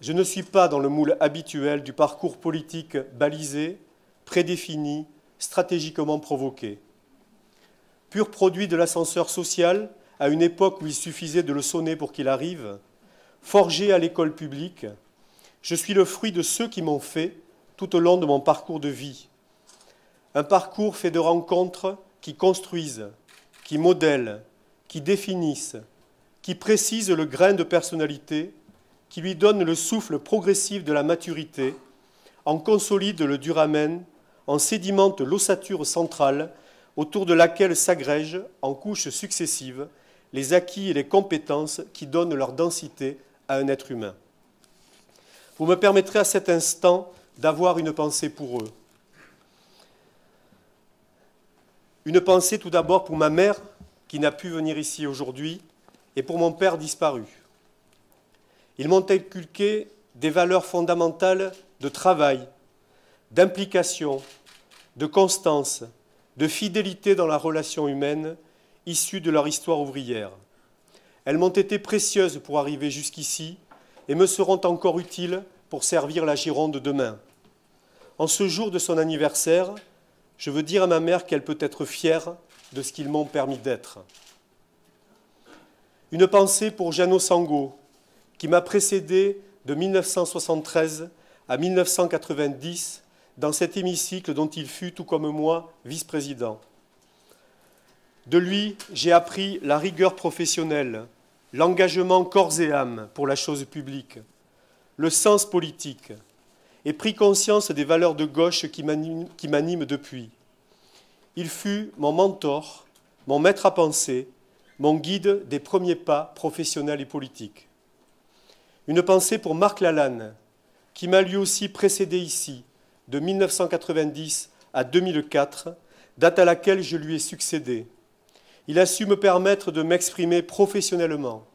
je ne suis pas dans le moule habituel du parcours politique balisé, prédéfini, stratégiquement provoqué. Pur produit de l'ascenseur social, à une époque où il suffisait de le sonner pour qu'il arrive, forgé à l'école publique, je suis le fruit de ceux qui m'ont fait tout au long de mon parcours de vie. Un parcours fait de rencontres qui construisent, qui modèlent, qui définissent, qui précisent le grain de personnalité, qui lui donnent le souffle progressif de la maturité, en consolident le duramen, en sédimentent l'ossature centrale autour de laquelle s'agrègent, en couches successives, les acquis et les compétences qui donnent leur densité à un être humain. Vous me permettrez à cet instant d'avoir une pensée pour eux. Une pensée tout d'abord pour ma mère, qui n'a pu venir ici aujourd'hui, et pour mon père disparu. Ils m'ont inculqué des valeurs fondamentales de travail, d'implication, de constance, de fidélité dans la relation humaine, issues de leur histoire ouvrière. Elles m'ont été précieuses pour arriver jusqu'ici et me seront encore utiles pour servir la Gironde demain. En ce jour de son anniversaire, je veux dire à ma mère qu'elle peut être fière de ce qu'ils m'ont permis d'être. Une pensée pour Jeannot Sango, qui m'a précédé de 1973 à 1990 dans cet hémicycle dont il fut, tout comme moi, vice-président. De lui, j'ai appris la rigueur professionnelle, l'engagement corps et âme pour la chose publique, le sens politique, et pris conscience des valeurs de gauche qui m'animent depuis. Il fut mon mentor, mon maître à penser, mon guide des premiers pas professionnels et politiques. Une pensée pour Marc Lalanne, qui m'a lui aussi précédé ici, de 1990 à 2004, date à laquelle je lui ai succédé. Il a su me permettre de m'exprimer professionnellement,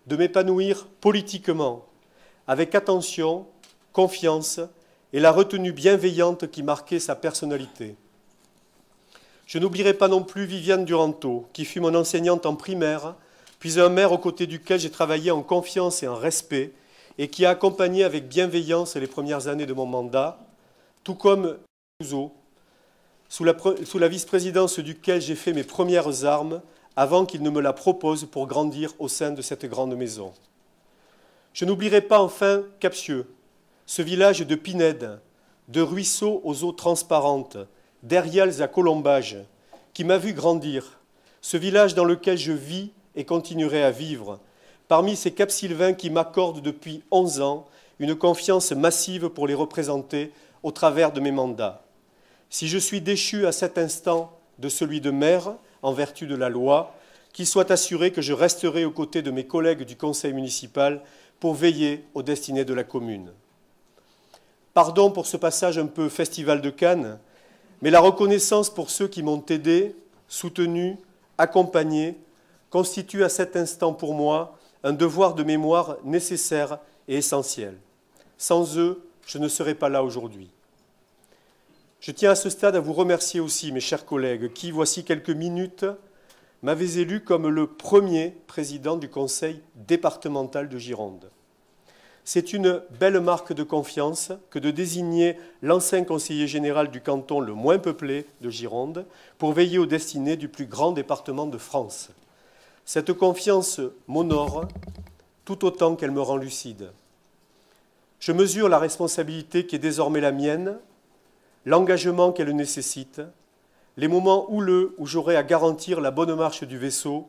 de m'épanouir politiquement, avec attention, confiance et la retenue bienveillante qui marquait sa personnalité. Je n'oublierai pas non plus Viviane Duranteau, qui fut mon enseignante en primaire, puis un maire aux côtés duquel j'ai travaillé en confiance et en respect, et qui a accompagné avec bienveillance les premières années de mon mandat, tout comme Clouseau, sous la vice-présidence duquel j'ai fait mes premières armes avant qu'il ne me la propose pour grandir au sein de cette grande maison. Je n'oublierai pas enfin Captieux, ce village de pinèdes, de ruisseaux aux eaux transparentes, d'Erials à colombages, qui m'a vu grandir, ce village dans lequel je vis et continuerai à vivre, parmi ces Capsylvains qui m'accordent depuis 11 ans une confiance massive pour les représenter au travers de mes mandats. Si je suis déchu à cet instant de celui de maire, en vertu de la loi, qu'il soit assuré que je resterai aux côtés de mes collègues du conseil municipal pour veiller aux destinées de la commune. Pardon pour ce passage un peu festival de Cannes, mais la reconnaissance pour ceux qui m'ont aidé, soutenu, accompagné, constitue à cet instant pour moi un devoir de mémoire nécessaire et essentiel. Sans eux, je ne serais pas là aujourd'hui. Je tiens à ce stade à vous remercier aussi, mes chers collègues, qui, voici quelques minutes, m'avez élu comme le premier président du conseil départemental de Gironde. C'est une belle marque de confiance que de désigner l'ancien conseiller général du canton le moins peuplé de Gironde pour veiller aux destinées du plus grand département de France. Cette confiance m'honore tout autant qu'elle me rend lucide. Je mesure la responsabilité qui est désormais la mienne, l'engagement qu'elle nécessite, les moments houleux où j'aurai à garantir la bonne marche du vaisseau,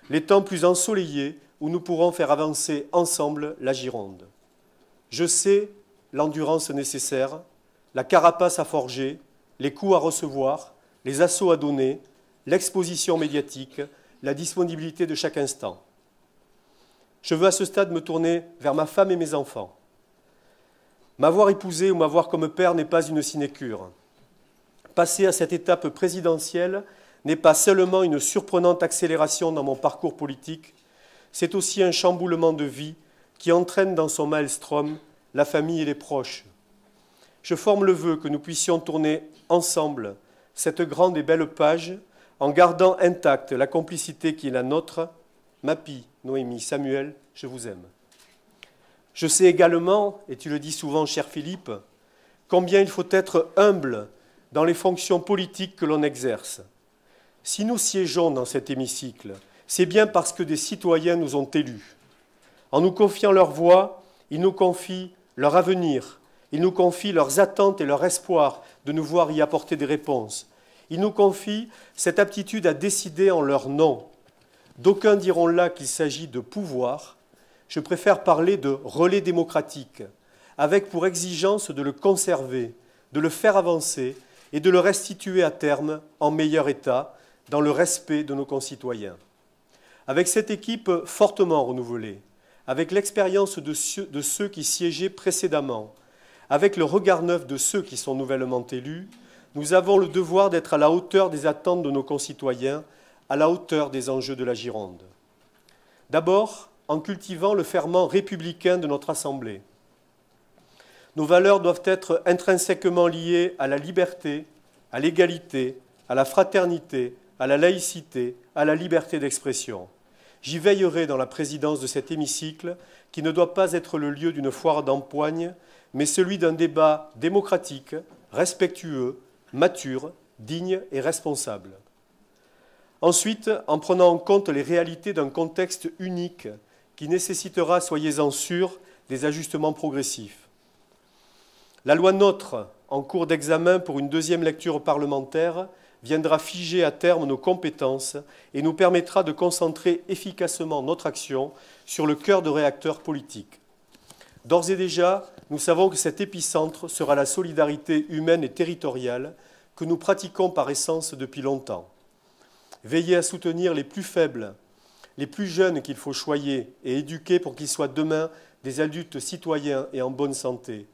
les temps plus ensoleillés où nous pourrons faire avancer ensemble la Gironde. Je sais l'endurance nécessaire, la carapace à forger, les coups à recevoir, les assauts à donner, l'exposition médiatique, la disponibilité de chaque instant. Je veux à ce stade me tourner vers ma femme et mes enfants. M'avoir épousé ou m'avoir comme père n'est pas une sinécure. Passer à cette étape présidentielle n'est pas seulement une surprenante accélération dans mon parcours politique, c'est aussi un chamboulement de vie qui entraîne dans son maelstrom la famille et les proches. Je forme le vœu que nous puissions tourner ensemble cette grande et belle page en gardant intacte la complicité qui est la nôtre. Mappy, Noémie, Samuel, je vous aime. Je sais également, et tu le dis souvent, cher Philippe, combien il faut être humble dans les fonctions politiques que l'on exerce. Si nous siégeons dans cet hémicycle, c'est bien parce que des citoyens nous ont élus. En nous confiant leur voix, ils nous confient leur avenir, ils nous confient leurs attentes et leur espoir de nous voir y apporter des réponses. Ils nous confient cette aptitude à décider en leur nom. D'aucuns diront là qu'il s'agit de pouvoir. Je préfère parler de relais démocratique, avec pour exigence de le conserver, de le faire avancer et de le restituer à terme en meilleur état, dans le respect de nos concitoyens. Avec cette équipe fortement renouvelée, avec l'expérience de ceux qui siégeaient précédemment, avec le regard neuf de ceux qui sont nouvellement élus, nous avons le devoir d'être à la hauteur des attentes de nos concitoyens, à la hauteur des enjeux de la Gironde. D'abord, en cultivant le ferment républicain de notre Assemblée. Nos valeurs doivent être intrinsèquement liées à la liberté, à l'égalité, à la fraternité, à la laïcité, à la liberté d'expression. J'y veillerai dans la présidence de cet hémicycle, qui ne doit pas être le lieu d'une foire d'empoigne, mais celui d'un débat démocratique, respectueux, mature, digne et responsable. Ensuite, en prenant en compte les réalités d'un contexte unique qui nécessitera, soyez-en sûrs, des ajustements progressifs. La loi NOTRe, en cours d'examen pour une deuxième lecture parlementaire, viendra figer à terme nos compétences et nous permettra de concentrer efficacement notre action sur le cœur de réacteurs politiques. D'ores et déjà, nous savons que cet épicentre sera la solidarité humaine et territoriale que nous pratiquons par essence depuis longtemps. Veiller à soutenir les plus faibles, les plus jeunes qu'il faut choyer et éduquer pour qu'ils soient demain des adultes citoyens et en bonne santé,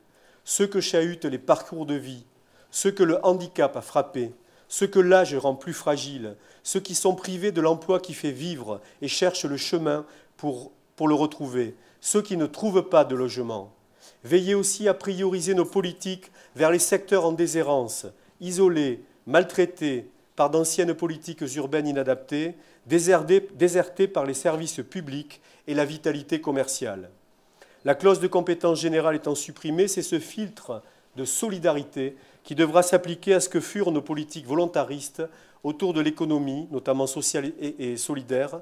ceux que chahutent les parcours de vie, ceux que le handicap a frappés, ceux que l'âge rend plus fragiles, ceux qui sont privés de l'emploi qui fait vivre et cherchent le chemin pour le retrouver, ceux qui ne trouvent pas de logement. Veillez aussi à prioriser nos politiques vers les secteurs en déshérence, isolés, maltraités par d'anciennes politiques urbaines inadaptées, désertés par les services publics et la vitalité commerciale. La clause de compétence générale étant supprimée, c'est ce filtre de solidarité qui devra s'appliquer à ce que furent nos politiques volontaristes autour de l'économie, notamment sociale et solidaire,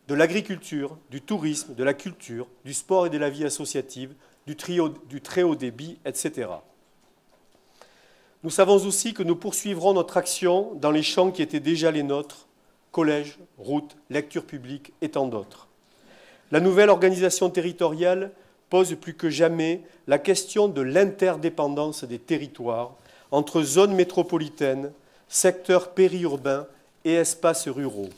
de l'agriculture, du tourisme, de la culture, du sport et de la vie associative, du très haut débit, etc. Nous savons aussi que nous poursuivrons notre action dans les champs qui étaient déjà les nôtres, collèges, routes, lecture publique et tant d'autres. La nouvelle organisation territoriale pose plus que jamais la question de l'interdépendance des territoires entre zones métropolitaines, secteurs périurbains et espaces ruraux.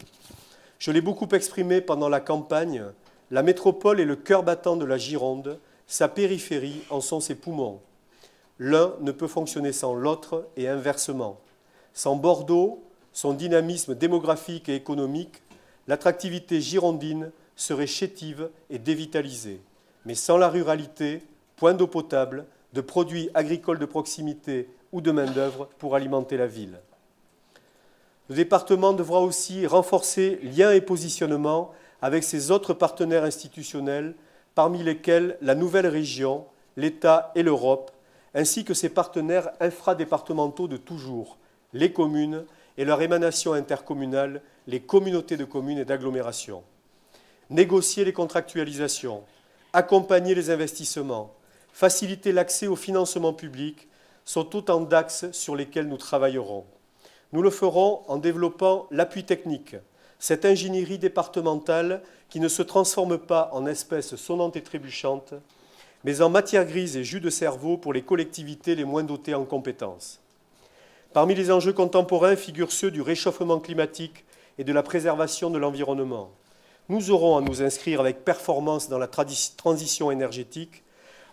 Je l'ai beaucoup exprimé pendant la campagne, la métropole est le cœur battant de la Gironde, sa périphérie en sont ses poumons. L'un ne peut fonctionner sans l'autre et inversement. Sans Bordeaux, son dynamisme démographique et économique, l'attractivité girondine serait chétive et dévitalisée. Mais sans la ruralité, point d'eau potable, de produits agricoles de proximité ou de main-d'œuvre pour alimenter la ville. Le département devra aussi renforcer liens et positionnement avec ses autres partenaires institutionnels, parmi lesquels la nouvelle région, l'État et l'Europe, ainsi que ses partenaires infradépartementaux de toujours, les communes et leur émanation intercommunale, les communautés de communes et d'agglomération. Négocier les contractualisations, accompagner les investissements, faciliter l'accès au financement public sont autant d'axes sur lesquels nous travaillerons. Nous le ferons en développant l'appui technique, cette ingénierie départementale qui ne se transforme pas en espèces sonnantes et trébuchantes, mais en matière grise et jus de cerveau pour les collectivités les moins dotées en compétences. Parmi les enjeux contemporains figurent ceux du réchauffement climatique et de la préservation de l'environnement. Nous aurons à nous inscrire avec performance dans la transition énergétique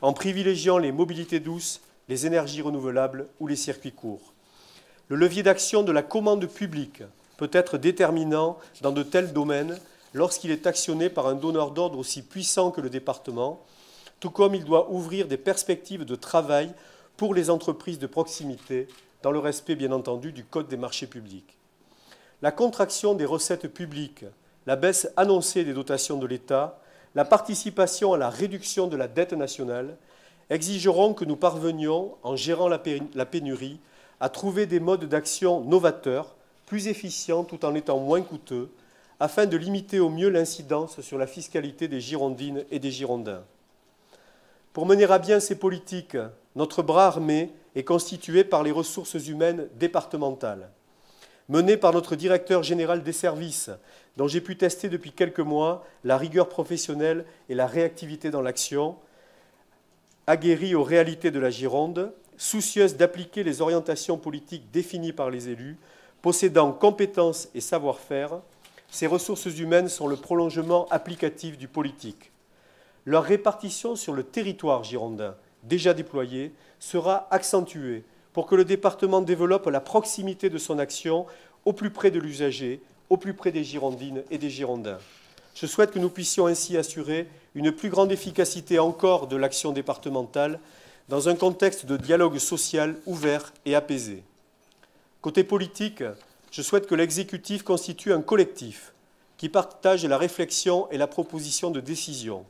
en privilégiant les mobilités douces, les énergies renouvelables ou les circuits courts. Le levier d'action de la commande publique peut être déterminant dans de tels domaines lorsqu'il est actionné par un donneur d'ordre aussi puissant que le département, tout comme il doit ouvrir des perspectives de travail pour les entreprises de proximité, dans le respect, bien entendu, du Code des marchés publics. La contraction des recettes publiques, la baisse annoncée des dotations de l'État, la participation à la réduction de la dette nationale exigeront que nous parvenions, en gérant la pénurie, à trouver des modes d'action novateurs, plus efficients tout en étant moins coûteux, afin de limiter au mieux l'incidence sur la fiscalité des Girondines et des Girondins. Pour mener à bien ces politiques, notre bras armé est constitué par les ressources humaines départementales. Menées par notre directeur général des services, dont j'ai pu tester depuis quelques mois la rigueur professionnelle et la réactivité dans l'action, aguerrie aux réalités de la Gironde, soucieuse d'appliquer les orientations politiques définies par les élus, possédant compétences et savoir-faire, ces ressources humaines sont le prolongement applicatif du politique. Leur répartition sur le territoire girondin, déjà déployé, sera accentuée pour que le département développe la proximité de son action au plus près de l'usager, au plus près des Girondines et des Girondins. Je souhaite que nous puissions ainsi assurer une plus grande efficacité encore de l'action départementale dans un contexte de dialogue social ouvert et apaisé. Côté politique, je souhaite que l'exécutif constitue un collectif qui partage la réflexion et la proposition de décision.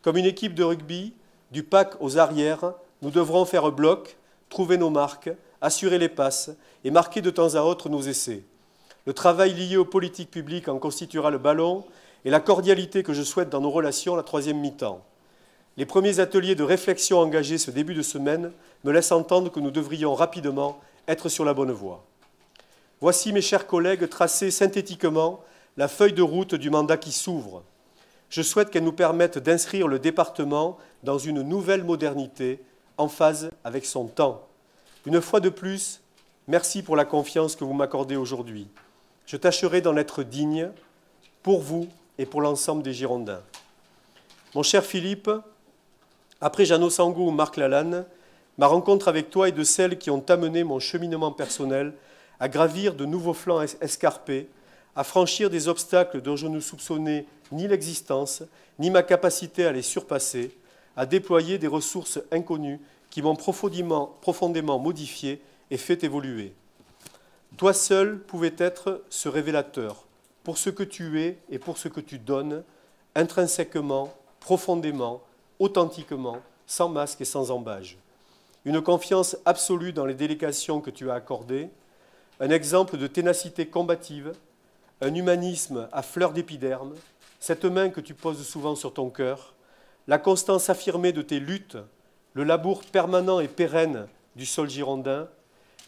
Comme une équipe de rugby, du pack aux arrières, nous devrons faire bloc, trouver nos marques, assurer les passes et marquer de temps à autre nos essais. Le travail lié aux politiques publiques en constituera le ballon et la cordialité que je souhaite dans nos relations la troisième mi-temps. Les premiers ateliers de réflexion engagés ce début de semaine me laissent entendre que nous devrions rapidement être sur la bonne voie. Voici, mes chers collègues, tracée synthétiquement la feuille de route du mandat qui s'ouvre. Je souhaite qu'elle nous permette d'inscrire le département dans une nouvelle modernité en phase avec son temps. Une fois de plus, merci pour la confiance que vous m'accordez aujourd'hui. Je tâcherai d'en être digne pour vous et pour l'ensemble des Girondins. Mon cher Philippe, après Jeannot Sango ou Marc Lalanne, ma rencontre avec toi est de celles qui ont amené mon cheminement personnel à gravir de nouveaux flancs escarpés, à franchir des obstacles dont je ne soupçonnais ni l'existence, ni ma capacité à les surpasser, à déployer des ressources inconnues qui m'ont profondément modifié et fait évoluer. Toi seul pouvais être ce révélateur, pour ce que tu es et pour ce que tu donnes, intrinsèquement, profondément, authentiquement, sans masque et sans embâge. Une confiance absolue dans les délégations que tu as accordées, un exemple de ténacité combative, un humanisme à fleur d'épiderme, cette main que tu poses souvent sur ton cœur, la constance affirmée de tes luttes, le labour permanent et pérenne du sol girondin,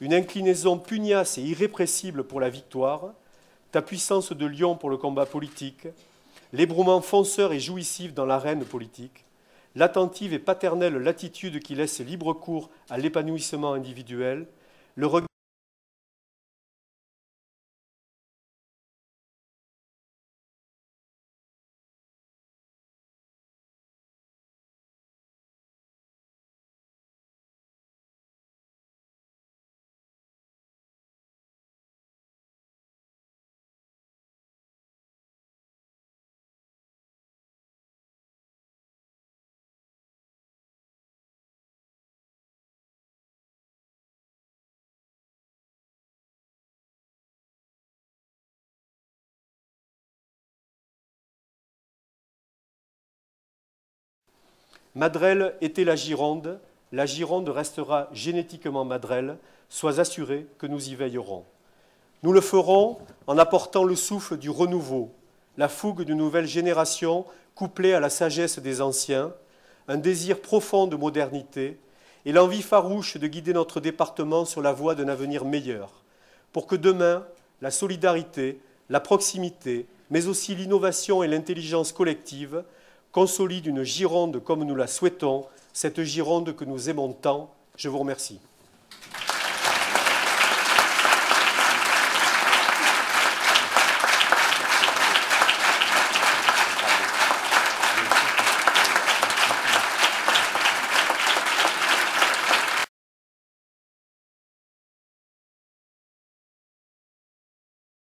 une inclinaison pugnace et irrépressible pour la victoire, ta puissance de lion pour le combat politique, l'ébrouement fonceur et jouissif dans l'arène politique, l'attentive et paternelle latitude qui laisse libre cours à l'épanouissement individuel, le regard Madrelle était la Gironde restera génétiquement Madrelle, sois assuré que nous y veillerons. Nous le ferons en apportant le souffle du renouveau, la fougue d'une nouvelle génération couplée à la sagesse des anciens, un désir profond de modernité et l'envie farouche de guider notre département sur la voie d'un avenir meilleur, pour que demain, la solidarité, la proximité, mais aussi l'innovation et l'intelligence collective consolide une Gironde comme nous la souhaitons, cette Gironde que nous aimons tant. Je vous remercie.